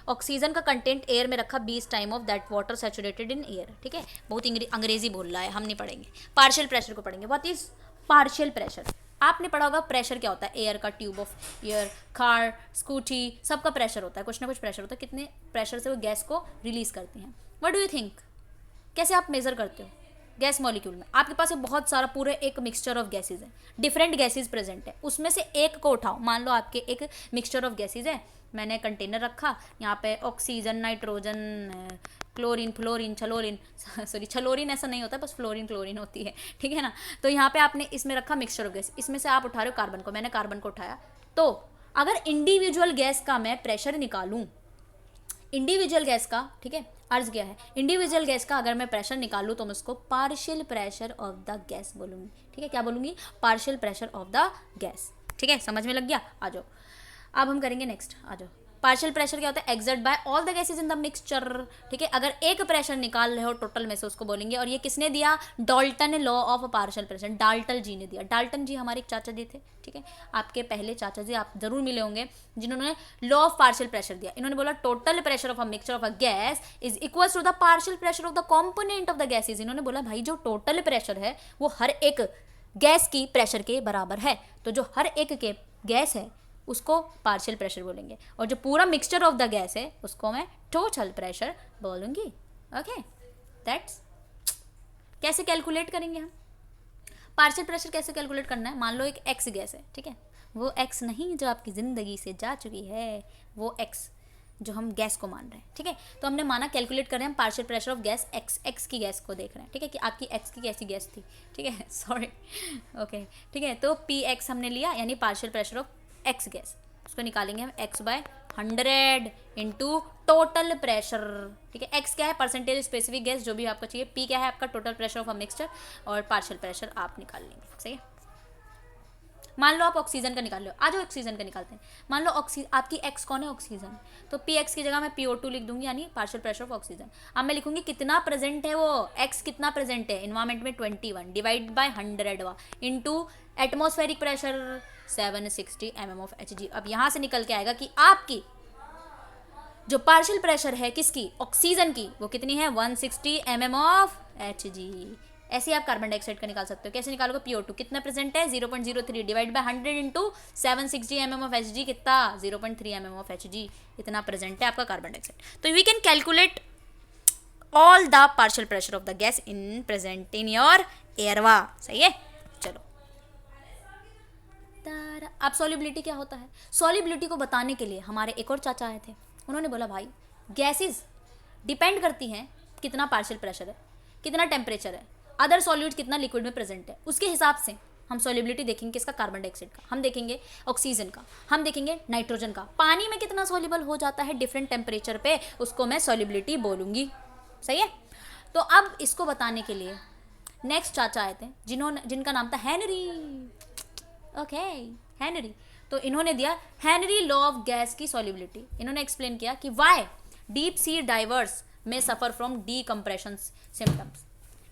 ऑक्सीजन का कंटेंट एयर में रखा 20 time of that water saturated in air, ठीक है। बहुत अंग्रेजी बोल रहा है, हम नहीं पढ़ेंगे। पार्शियल प्रेशर को पढ़ेंगे। What is partial pressure? आपने पढ़ा होगा प्रेशर क्या होता है, एयर का, tube of air, car, scooty, सबका प्रेशर होता है, कुछ ना कुछ प्रेशर होता है। कितने प्रेशर से वो गैस को रिलीज करती हैं? What do you think? कैसे आप मेजर करते हो? गैस मॉलिक्यूल में आपके पास बहुत सारा पूरे एक मिक्सचर ऑफ गैसेज है, डिफरेंट गैसेज प्रेजेंट है, उसमें से एक को उठाओ। मान लो आपके एक मिक्सचर ऑफ गैसेज है, मैंने कंटेनर रखा, यहाँ पे oxygen, nitrogen, chlorine, fluorine, chlorine, sorry chlorine ऐसा नहीं होता, बस फ्लोरीन क्लोरीन होती है, ठीक है ना। तो यहाँ पे आपने इसमें रखा मिक्सचर ऑफ गैस, इसमें से आप उठा रहे हो कार्बन को, मैंने कार्बन को उठाया। तो अगर इंडिविजुअल गैस का मैं प्रेशर निकालूं, इंडिविजुअल गैस का, ठीक है, अर्ज गया है, इंडिविजुअल गैस का अगर मैं प्रेशर निकालूं तो मैं उसको partial pressure of the gas बोलूंगी, ठीक है। क्या बोलूंगी? Partial pressure of the gas, ठीक है। समझ में लग गया? आ जाओ, अब हम करेंगे नेक्स्ट, आ जाओ। पार्शियल प्रेशर क्या होता है? Exert by all the gases in the mixture, ठीक है। अगर एक प्रेशर निकाल रहे हो टोटल में से उसको बोलेंगे, और ये किसने दिया? Dalton law of partial pressure, Dalton ji ने दिया। डाल्टन जी हमारे एक चाचा जी थे, ठीक है, आपके पहले चाचा जी आप जरूर मिले होंगे, जिन्होंने लॉ ऑफ पार्शियल प्रेशर दिया। इन्होंने बोला total pressure of a mixture of a gas is equal to the partial pressure of the component of the gases. इन्होंने बोला भाई जो टोटल प्रेशर है वो हर एक गैस की प्रेशर के बराबर है, तो जो हर एक के गैस है उसको पार्शियल प्रेशर बोलेंगे, और जो पूरा मिक्सचर ऑफ द गैस है उसको मैं टोटल प्रेशर बोलूँगी, ओके। दैट्स कैसे कैलकुलेट करेंगे हम पार्शियल प्रेशर? कैसे कैलकुलेट करना है? मान लो एक एक्स गैस है, ठीक है, वो एक्स नहीं जो आपकी ज़िंदगी से जा चुकी है, वो एक्स जो हम गैस को मान रहे हैं, ठीक है। तो हमने माना कैलकुलेट कर रहे हैं हम partial pressure of gas x की गैस को देख रहे हैं, ठीक है, कि आपकी एक्स की कैसी गैस थी, ठीक है, सॉरी, ओके, ठीक है। तो पी एक्स हमने लिया, यानी partial pressure of x gas, उसको निकालेंगे हम x/100 इंटू टोटल प्रेशर, ठीक है। x क्या है? परसेंटेज स्पेसिफिक गैस, जो भी आपको चाहिए। p क्या है? आपका total pressure of a mixture, और पार्शियल प्रेशर आप निकाल लेंगे, सही है। मान लो आप ऑक्सीजन का निकाल लो, आ जाओ ऑक्सीजन का निकालते हैं। मान लो आपकी x कौन है? ऑक्सीजन, तो px की जगह मैं PO2 लिख दूंगी, यानी पार्शियल प्रेशर ऑफ ऑक्सीजन। अब मैं लिखूंगी कितना प्रेजेंट है वो x, कितना प्रेजेंट है इन्वायरमेंट में, 21 divide by 100 into atmospheric pressure 760 mm/hg। अब यहाँ से निकल के आएगा कि आपकी जो पार्शियल प्रेशर है किसकी? ऑक्सीजन की, वो कितनी है? 160 mm/hg। ऐसे ही आप कार्बन डाइऑक्साइड का निकाल सकते हो। कैसे निकालोगे? PO2 कितना प्रेजेंट है? 0.03 डिवाइड बाय 100 इंटू 760 mm/hg, कितना? 0.3 mm/hg, इतना प्रेजेंट है आपका कार्बन डाइऑक्साइड। तो we can calculate all the partial pressure of the gas in present in your एयरवा, सही है। चलो, अब सॉल्युबिलिटी क्या होता है? सॉल्युबिलिटी को बताने के लिए हमारे एक और चाचा आए थे, उन्होंने बोला भाई गैसेस डिपेंड करती हैं कितना पार्शियल प्रेशर है, कितना टेम्परेचर है, अदर सॉल्यूट कितना लिक्विड में प्रेजेंट है, उसके हिसाब से हम सॉल्युबिलिटी देखेंगे। किसका? कार्बन डाइऑक्साइड का, हम देखेंगे ऑक्सीजन का, हम देखेंगे नाइट्रोजन का। पानी में कितना सॉल्युबल हो जाता है डिफरेंट टेम्परेचर पे, उसको मैं सॉल्युबिलिटी बोलूँगी, सही है। तो अब इसको बताने के लिए नेक्स्ट चाचा आए थे, जिनका नाम था हेनरी, ओके, हेनरी। तो इन्होंने दिया हेनरी लॉ ऑफ गैस की सॉल्युबिलिटी। इन्होंने एक्सप्लेन किया कि व्हाई डीप सी डाइवर्स में suffer from decompression symptoms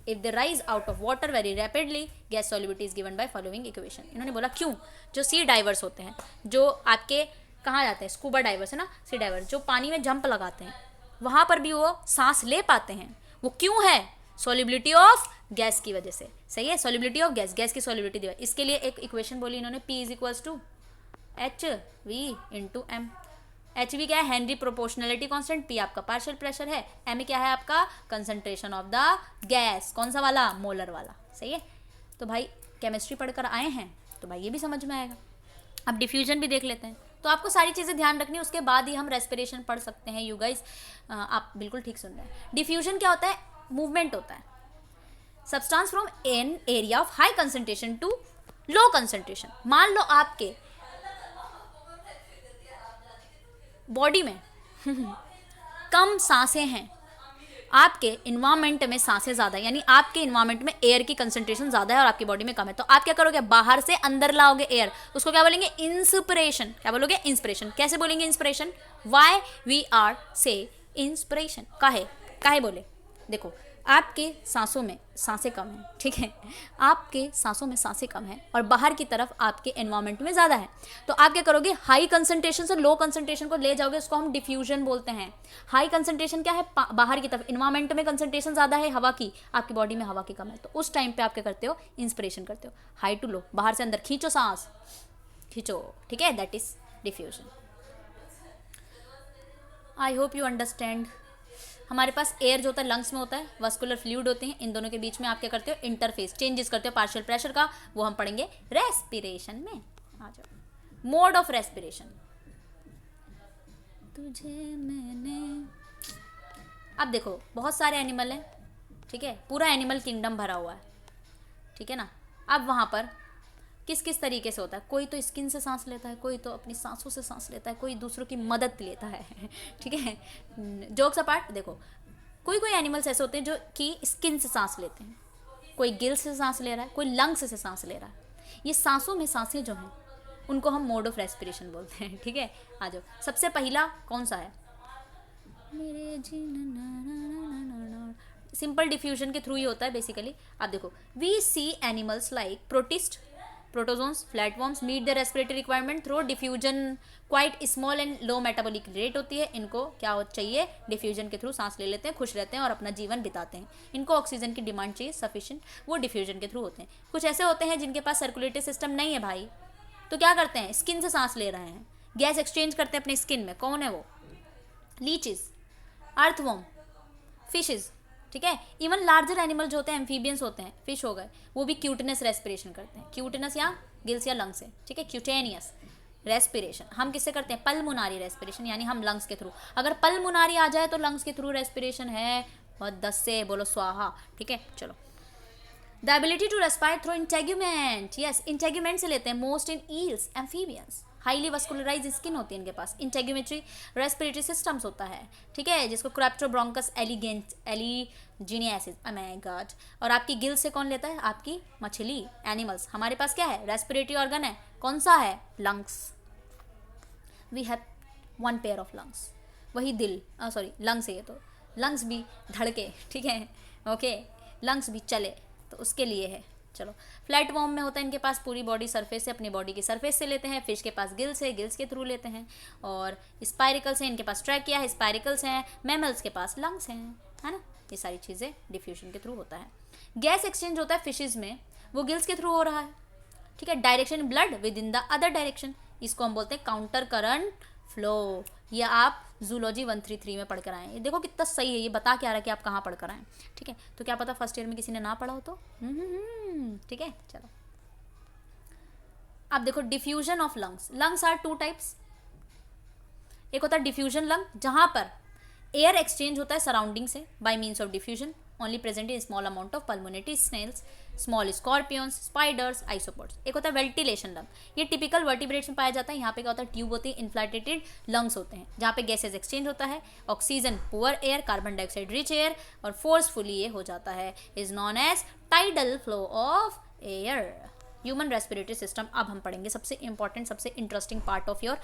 if they rise out of water very rapidly, gas solubility is given by following equation. इन्होंने बोला क्यों जो सी डाइवर्स होते हैं, जो आपके कहाँ जाते हैं, स्कूबा डाइवर्स है ना, सी डाइवर जो पानी में जंप लगाते हैं, वहाँ पर भी वो सांस ले पाते हैं। वो क्यों है? सॉल्युबिलिटी ऑफ गैस की वजह से। सही है, सॉल्युबिलिटी ऑफ गैस, गैस की सॉल्युबिलिटी दी। इसके लिए एक इक्वेशन बोली इन्होंने, P is equals to H V into M. H V क्या है? Henry proportionality constant. पी आपका पार्शियल प्रेशर है। एम क्या है आपका? Concentration of the gas. कौन सा वाला? मोलर वाला। सही है, तो भाई केमिस्ट्री पढ़कर आए हैं तो भाई ये भी समझ में आएगा। अब डिफ्यूजन भी देख लेते हैं। तो आपको सारी चीज़ें ध्यान रखनी, उसके बाद ही हम रेस्पिरेशन पढ़ सकते हैं। यू गाइस आप बिल्कुल ठीक सुन रहे हैं। डिफ्यूजन क्या होता है? मूवमेंट होता है substance from an area of high concentration to low concentration. मान लो आपके बॉडी में कम सांसें हैं, आपके इन्वायरमेंट में सांसें ज़्यादा है, यानी आपके इन्वायरमेंट में एयर की कंसंट्रेशन ज़्यादा है और आपकी बॉडी में कम है, तो आप क्या करोगे? बाहर से अंदर लाओगे एयर। उसको क्या बोलेंगे? इंस्पिरेशन। क्या बोलोगे? इंस्पिरेशन। कैसे बोलेंगे इंस्पिरेशन? वाई वी आर से इंस्पिरेशन। काहे बोले? देखो, आपके सांसों में सांसें कम हैं, ठीक है, आपके सांसों में सांसें कम हैं और बाहर की तरफ आपके एनवायरनमेंट में ज़्यादा है, तो आप क्या करोगे? हाई कंसंट्रेशन से लो कंसंट्रेशन को ले जाओगे, उसको हम डिफ्यूजन बोलते हैं। हाई कंसंट्रेशन क्या है? बाहर की तरफ, एनवायरनमेंट में कंसंट्रेशन ज़्यादा है हवा की, आपकी बॉडी में हवा की कम है, तो उस टाइम पे आप क्या करते हो? इंस्पिरेशन करते हो। हाई टू लो, बाहर से अंदर खींचो सांस, खींचो, ठीक है, that is diffusion. I hope you understand. हमारे पास एयर जो होता है लंग्स में होता है, वस्कुलर फ्लूइड होते हैं, इन दोनों के बीच में आप क्या करते हो? इंटरफेस चेंजेस करते हो पार्शियल प्रेशर का, वो हम पढ़ेंगे रेस्पिरेशन में। आ जाओ, मोड ऑफ रेस्पिरेशन। तुझे मैंने, अब देखो बहुत सारे एनिमल हैं, ठीक है, पूरा एनिमल किंगडम भरा हुआ है, ठीक है ना। अब वहाँ पर किस किस तरीके से होता है? कोई तो स्किन से सांस लेता है, कोई तो अपनी सांसों से सांस लेता है, कोई दूसरों की मदद लेता है ठीक है। जोक्स अपार्ट, देखो कोई कोई एनिमल्स ऐसे होते हैं जो कि स्किन से सांस लेते हैं, कोई गिल से सांस ले रहा है, कोई लंग्स से सांस ले रहा है। ये सांसों में सांसें जो हैं उनको हम मोड ऑफ रेस्पिरेशन बोलते हैं, ठीक है। आ जाओ, सबसे पहला कौन सा है? मेरे सिंपल डिफ्यूजन के थ्रू ही होता है बेसिकली। आप देखो, we see animals like protist, protozoans, flatworms meet the respiratory requirement through diffusion. Quite small and low metabolic rate होती है, इनको क्या चाहिए? डिफ्यूजन के थ्रू सांस ले लेते हैं, खुश रहते हैं और अपना जीवन बिताते हैं। इनको ऑक्सीजन की डिमांड चाहिए सफिशिएंट, वो डिफ्यूजन के थ्रू होते हैं। कुछ ऐसे होते हैं जिनके पास सर्कुलेटरी सिस्टम नहीं है भाई, तो क्या करते हैं? स्किन से सांस ले रहे हैं, गैस एक्सचेंज करते हैं अपने स्किन में। कौन है वो? लीचेस, अर्थवर्म, फिशेज, ठीक है। इवन लार्जर एनिमल जो होते हैं, एम्फीबियंस होते हैं, फिश हो गए, वो भी क्यूटनेस रेस्पिरेशन करते हैं। क्यूटनेस या गिल्स या लंग्स से, ठीक है, क्यूटेनियस रेस्पिरेशन हम किससे करते हैं? पल्मोनारी रेस्पिरेशन, यानी हम लंग्स के थ्रू। अगर पल्मोनारी आ जाए तो लंग्स के थ्रू रेस्पिरेशन है, बहुत 10 से बोलो स्वाहा, ठीक है। चलो, the ability to respire through integument, yes, integument से लेते हैं most in eels, amphibians. Highly vascularise skin होती है इनके पास, इंटेग्यूमेटरी रेस्पिरेटरी सिस्टम्स होता है, ठीक है, जिसको क्रेप्टोब्रोंकस एलिजीनियासिस, oh my God। और आपकी गिल से कौन लेता है? आपकी मछली, एनिमल्स। हमारे पास क्या है? रेस्पिरेटरी ऑर्गन है, कौन सा है? Lungs. We have one pair of lungs, वही दिल, सॉरी लंग्स है ये, तो लंग्स भी धड़के, ठीक है, ओके, लंग्स भी चले, तो उसके लिए है। चलो, फ्लैट वॉर्म में होता है इनके पास पूरी बॉडी सरफेस से, अपनी बॉडी की सरफेस से लेते हैं। फिश के पास गिल्स है, गिल्स के थ्रू लेते हैं। और स्पाइरिकल्स हैं, इनके पास ट्रैकिया है, स्पाइरिकल्स हैं। मैमल्स के पास लंग्स हैं, है ना। ये सारी चीज़ें डिफ्यूजन के थ्रू होता है। गैस एक्सचेंज होता है फिशेज में, वो गिल्स के थ्रू हो रहा है, ठीक है। Direction blood with in the other direction, इसको हम बोलते हैं काउंटर करंट फ्लो। ये आप जूलॉजी 133 में पढ़ कर आए। ये देखो कितना सही है, ये बता क्या रहा है कि आप कहाँ पढ़ कर आए, ठीक है। तो क्या पता फर्स्ट ईयर में किसी ने ना पढ़ा हो तो, ठीक है। चलो, अब देखो diffusion of lungs. Lungs are 2 types. एक होता है डिफ्यूजन लंग, जहाँ पर एयर एक्सचेंज होता है सराउंडिंग से by means of diffusion, only present in small amount of pulmonate snails, small scorpions, spiders, isopods. एक होता है वेंटिलेशन लंग, ये टिपिकल वर्टिब्रेट्स में पाया जाता है। यहाँ पे क्या होता है? ट्यूब होती है, इन्फ्लेटेड लंग्स होते हैं, जहाँ पे गैसेज एक्सचेंज होता है, oxygen poor air, carbon dioxide rich air, और फोर्सफुली ये हो जाता है, is non as tidal flow of air. Human respiratory system अब हम पढ़ेंगे, सबसे इंपॉर्टेंट, सबसे interesting part of your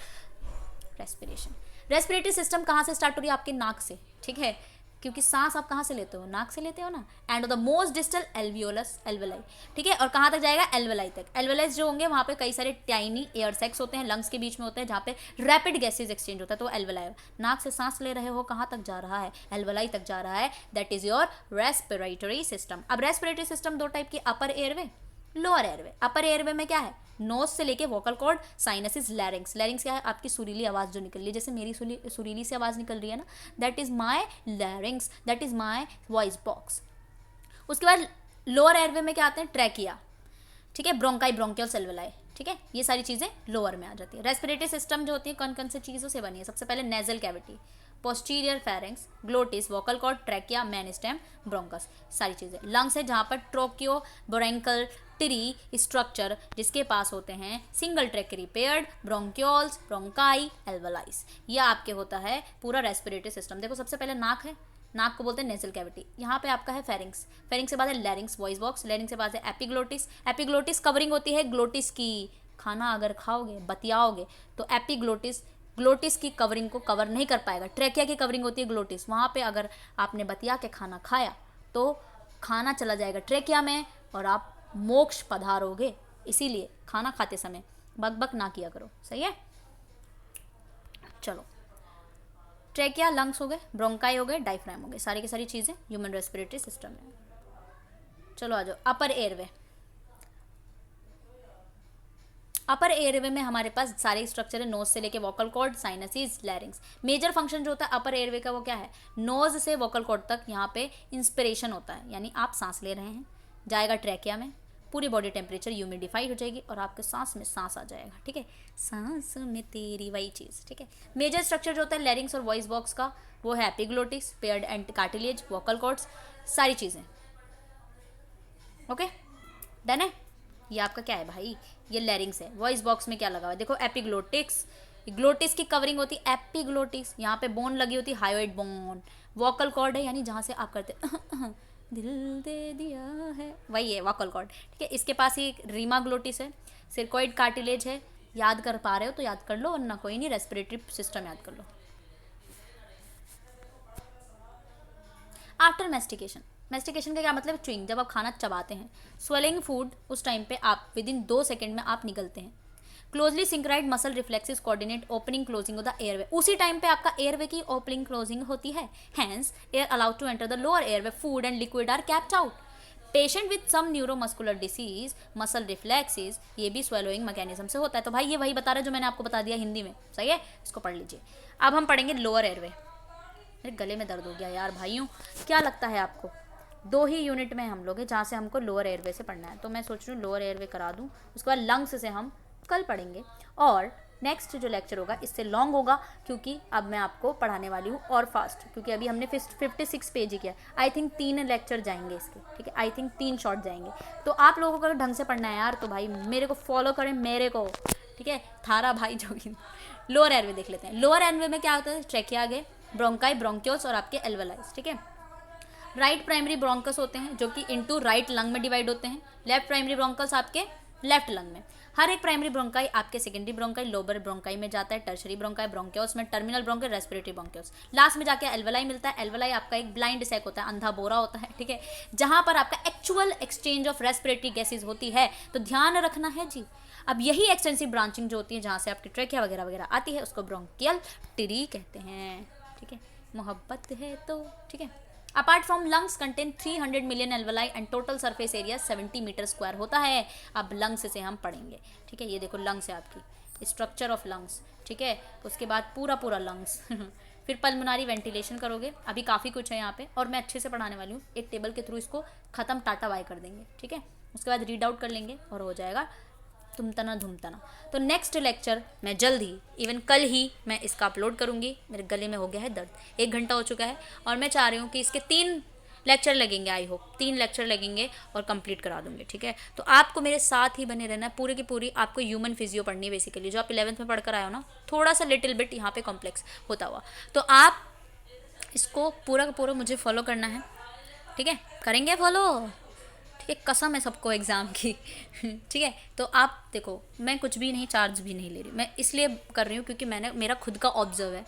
respiration. Respiratory system कहाँ से स्टार्ट हो रही है? आपके नाक से, ठीक है। क्योंकि सांस आप कहाँ से लेते हो, नाक से लेते हो ना। And the most distal alveolus alveoli, ठीक है। और कहाँ तक जाएगा, एल्वेलाई तक। एल्वेलाइज जो होंगे वहाँ पे कई सारे टाइनी एयर सैक्स होते हैं, लंग्स के बीच में होते हैं, जहाँ पे रैपिड गैसेज एक्सचेंज होता है, तो एल्वेलाई। नाक से सांस ले रहे हो, कहाँ तक जा रहा है, एल्वेलाई तक जा रहा है, that is your respiratory system. अब रेस्पिरेटरी सिस्टम दो टाइप की, upper airway, lower airway. Upper airway में क्या है, नोज से लेके vocal cord, sinuses, larynx. Larynx क्या है, आपकी सुरीली आवाज़ जो निकल रही है, जैसे मेरी सुरीली से आवाज़ निकल रही है ना, that is my लैरिंग्स, that is my voice box. उसके बाद लोअर एयरवे में क्या आते हैं, ट्रैकिया, ठीक है, ब्रोंकाई, ब्रोंकियल्स, एल्वेलाई, ठीक है। ये सारी चीज़ें लोअर में आ जाती है। रेस्पिरेटरी सिस्टम जो होती है कौन कौन से चीज़ों से बनी है, सबसे पहले nasal cavity, posterior pharynx, glottis, vocal cord, trachea, main stem, bronchus, सारी चीज़ें। लंग्स है जहाँ पर ट्रोकियो, बोरेंकल, टिरी स्ट्रक्चर जिसके पास होते हैं single track paired, bronchioles, bronchi, alveoli. ये आपके होता है पूरा रेस्पिरेटरी सिस्टम। देखो सबसे पहले नाक है, नाक को बोलते हैं नेजल कैविटी। यहाँ पे आपका है फेरिंक्स, फेरिंक्स के बाद है लैरिंक्स, वॉइस बॉक्स, लैरिंक्स के बाद है एपिग्लोटिस। एपिग्लोटिस कवरिंग होती है ग्लोटिस की। खाना अगर खाओगे, बतियाओगे, तो एपिग्लोटिस ग्लोटिस की कवरिंग को कवर नहीं कर पाएगा। ट्रैकिया की कवरिंग होती है ग्लोटिस, वहाँ पे अगर आपने बतिया के खाना खाया तो खाना चला जाएगा ट्रैकिया में और आप मोक्ष पधारोगे। इसीलिए खाना खाते समय बक बक ना किया करो, सही है। चलो, ट्रैकिया, लंग्स हो गए, ब्रोंकाई हो गए, डायफ्राम हो गए, सारी की सारी चीज़ें ह्यूमन रेस्पिरेटरी सिस्टम में। चलो आ जाओ अपर एयरवे। अपर एयरवे में हमारे पास सारे स्ट्रक्चर है, नोज से लेके vocal cord, sinuses, larynx. Major function जो होता है अपर एयरवे का वो क्या है, नोज से वोकल कॉर्ड तक यहाँ पे इंस्पिरेशन होता है, यानी आप सांस ले रहे हैं, जाएगा ट्रैकिया में, पूरी बॉडी टेम्परेचर ह्यूमिडिफाइड हो जाएगी और आपके सांस में सांस आ जाएगा, ठीक है, सांस में तेरी, वही चीज़, ठीक है। मेजर स्ट्रक्चर जो होता है लैरिंग्स और वॉइस बॉक्स का वो है epiglottis, paired and cartilage, vocal cords, सारी चीज़ें। ओके, डन है। ये आपका क्या है भाई, ये लैरिंग्स है। वॉइस बॉक्स में क्या लगा हुआ है, देखो एपिग्लोटिक्स, ग्लोटिस की कवरिंग होती है एपिग्लोटिस, यहाँ पे बोन लगी होती है हायोइड बोन। वोकल कॉर्ड है यानी जहाँ से आप करते दिल दे दिया है, वही है वोकल कॉर्ड, ठीक है। इसके पास ही रीमा ग्लोटिस है, सिरकोइड कार्टिलेज है। याद कर पा रहे हो तो याद कर लो, वरना कोई नहीं, रेस्पिरेटरी सिस्टम याद कर लो। आफ्टर मेस्टिकेशन, मेस्टिकेशन का क्या मतलब, च्युइंग, जब आप खाना चबाते हैं। स्वेलिंग फूड, उस टाइम पे आप विदिन 2 सेकेंड में आप निगलते हैं। Closely synchronised muscle reflexes coordinate opening closing of the airway, उसी टाइम पे आपका एयरवे की ओपनिंग क्लोजिंग होती है। Hence air allowed to enter the lower airway, food and liquid are kept out. Patient with some neuromuscular disease, muscle reflexes, ये भी swallowing mechanism से होता है। तो भाई ये वही बता रहा है जो मैंने आपको बता दिया हिंदी में, सही है, इसको पढ़ लीजिए। अब हम पढ़ेंगे लोअर एयरवे। मेरे गले में दर्द हो गया यार भाइयों, क्या लगता है आपको, 2 ही यूनिट में हम लोग हैं जहाँ से हमको लोअर एयरवे से पढ़ना है, तो मैं सोच रही हूँ लोअर एयरवे करा दूँ, उसके बाद लंग्स से हम कल पढ़ेंगे। और नेक्स्ट जो लेक्चर होगा इससे लॉन्ग होगा, क्योंकि अब मैं आपको पढ़ाने वाली हूँ और फास्ट, क्योंकि अभी हमने 56 पेज ही किया। आई थिंक 3 लेक्चर जाएंगे इसके, ठीक है, आई थिंक 3 शॉर्ट जाएंगे। तो आप लोगों को अगर ढंग से पढ़ना है यार तो भाई मेरे को फॉलो करें, मेरे को, ठीक है, थारा भाई जोगिन। लोअर एयरवे देख लेते हैं। लोअर एयरवे में क्या होता है, ट्रैकिया आगे, ब्रोंकाई, ब्रोंक्योल्स और आपके एल्वेलाइज, ठीक है। राइट प्राइमरी ब्रोंकस होते हैं जो कि इनटू राइट लंग में डिवाइड होते हैं। लेफ्ट प्राइमरी ब्रोंकस आपके लेफ्ट लंग में। हर एक प्राइमरी ब्रोंकाई आपके सेकेंडरी ब्रोंकाई, लोअर ब्रोंकाई में जाता है, टर्शरी ब्रोंकाई, ब्रोंकियोल्स में, terminal bronchi, respiratory bronchioles, last में जाके एल्वेलाई मिलता है। एल्वेलाई आपका एक ब्लाइंड सैक होता है, अंधा बोरा होता है, ठीक है, जहां पर आपका actual exchange of respiratory gases होती है। तो ध्यान रखना है जी। अब यही एक्सटेंसिव ब्रांचिंग जो होती है जहाँ से आपकी ट्रैकिया वगैरह वगैरह आती है उसको ब्रोंकियल टिरी कहते हैं, ठीक है, मोहब्बत है तो, ठीक है। Apart from lungs contain 300 million alveoli and total surface area 70 metre square होता है। अब लंग्स से हम पढ़ेंगे, ठीक है। ये देखो लंग्स है आपकी, स्ट्रक्चर ऑफ लंग्स, ठीक है। उसके बाद पूरा लंग्स फिर पल्मोनरी वेंटिलेशन करोगे। अभी काफ़ी कुछ है यहाँ पे और मैं अच्छे से पढ़ाने वाली हूँ, एक टेबल के थ्रू इसको ख़त्म टाटा बाय कर देंगे, ठीक है। उसके बाद रीड आउट कर लेंगे और हो जाएगा तुमतना धुमतना। तो नेक्स्ट लेक्चर मैं जल्द ही, इवन कल ही मैं इसका अपलोड करूँगी। मेरे गले में हो गया है दर्द, 1 घंटा हो चुका है और मैं चाह रही हूँ कि इसके 3 लेक्चर लगेंगे, आई होप 3 लेक्चर लगेंगे और कंप्लीट करा दूँगी, ठीक है। तो आपको मेरे साथ ही बने रहना है, पूरी की पूरी आपको ह्यूमन फिजियो पढ़नी है बेसिकली, जो आप 11th में पढ़कर आए हो ना, थोड़ा सा लिटिल बिट यहाँ पे कॉम्प्लेक्स होता हुआ। तो आप इसको पूरा का पूरा मुझे फॉलो करना है, ठीक है, करेंगे फॉलो, ठीक है, कसम है सबको एग्ज़ाम की ठीक है। तो आप देखो, मैं कुछ भी नहीं, चार्ज भी नहीं ले रही, मैं इसलिए कर रही हूँ क्योंकि मेरा खुद का ऑब्जर्व है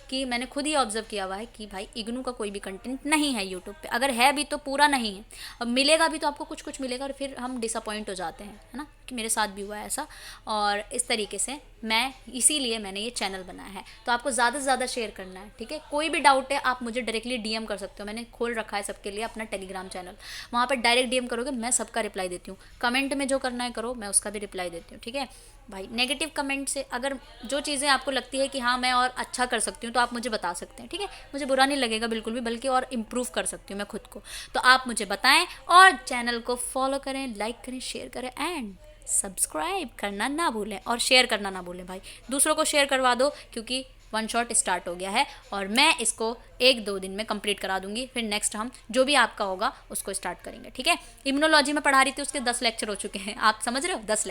कि मैंने खुद ही ऑब्जर्व किया हुआ है कि भाई इग्नू का कोई भी कंटेंट नहीं है यूट्यूब पे, अगर है भी तो पूरा नहीं है, अब मिलेगा भी तो आपको कुछ कुछ मिलेगा और फिर हम डिसअपॉइंट हो जाते हैं, है ना, कि मेरे साथ भी हुआ है ऐसा। और इस तरीके से मैं इसीलिए मैंने ये चैनल बनाया है। तो आपको ज़्यादा से ज़्यादा शेयर करना है, ठीक है। कोई भी डाउट है आप मुझे डायरेक्टली डीएम कर सकते हो, मैंने खोल रखा है सबके लिए अपना टेलीग्राम चैनल, वहाँ पर डायरेक्ट डीएम करोगे, मैं सबका रिप्लाई देती हूँ। कमेंट में जो करना है करो, मैं उसका भी रिप्लाई देती हूँ, ठीक है भाई। नेगेटिव कमेंट से अगर जो चीज़ें आपको लगती है कि हाँ मैं और अच्छा कर सकती हूँ तो आप मुझे बता सकते हैं, ठीक है। मुझे बुरा नहीं लगेगा बिल्कुल भी, बल्कि और इम्प्रूव कर सकती हूँ मैं खुद को। तो आप मुझे बताएं और चैनल को फॉलो करें, लाइक करें, शेयर करें एंड सब्सक्राइब करना ना भूलें और शेयर करना ना भूलें भाई। दूसरों को शेयर करवा दो क्योंकि वन शॉट स्टार्ट हो गया है और मैं इसको 1-2 दिन में कंप्लीट करा दूंगी। फिर नेक्स्ट हम जो भी आपका होगा उसको स्टार्ट करेंगे, ठीक है। इम्यूनोलॉजी में पढ़ा रही थी, उसके 10 लेक्चर हो चुके हैं, आप समझ रहे हो, 10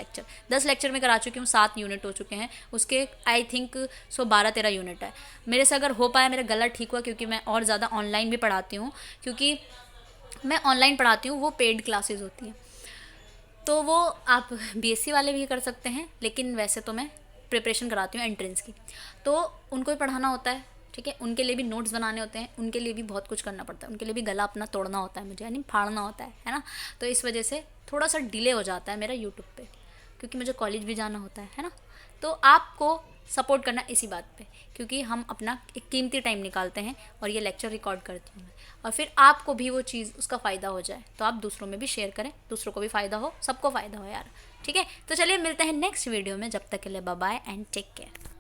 लेक्चर में करा चुकी हूँ, 7 यूनिट हो चुके हैं उसके, आई थिंक 12-13 यूनिट है मेरे से। अगर हो पाया, मेरा गला ठीक हुआ, क्योंकि मैं और ज़्यादा ऑनलाइन भी पढ़ाती हूँ, क्योंकि मैं ऑनलाइन पढ़ाती हूँ, वो पेड क्लासेज होती हैं, तो वो आप बीएससी वाले भी कर सकते हैं, लेकिन वैसे तो मैं प्रिपरेशन कराती हूँ एंट्रेंस की, तो उनको भी पढ़ाना होता है, ठीक है। उनके लिए भी नोट्स बनाने होते हैं, उनके लिए भी बहुत कुछ करना पड़ता है, उनके लिए भी गला अपना तोड़ना होता है मुझे, यानी फाड़ना होता है ना। तो इस वजह से थोड़ा सा डिले हो जाता है मेरा यूट्यूब पे, क्योंकि मुझे कॉलेज भी जाना होता है ना। तो आपको सपोर्ट करना इसी बात पे, क्योंकि हम अपना एक कीमती टाइम निकालते हैं और ये लेक्चर रिकॉर्ड करती हूँ मैं, और फिर आपको भी वो चीज़ उसका फ़ायदा हो जाए तो आप दूसरों में भी शेयर करें, दूसरों को भी फ़ायदा हो, सबको फ़ायदा हो यार, ठीक है। तो चलिए मिलते हैं नेक्स्ट वीडियो में, जब तक के लिए bye bye and take care.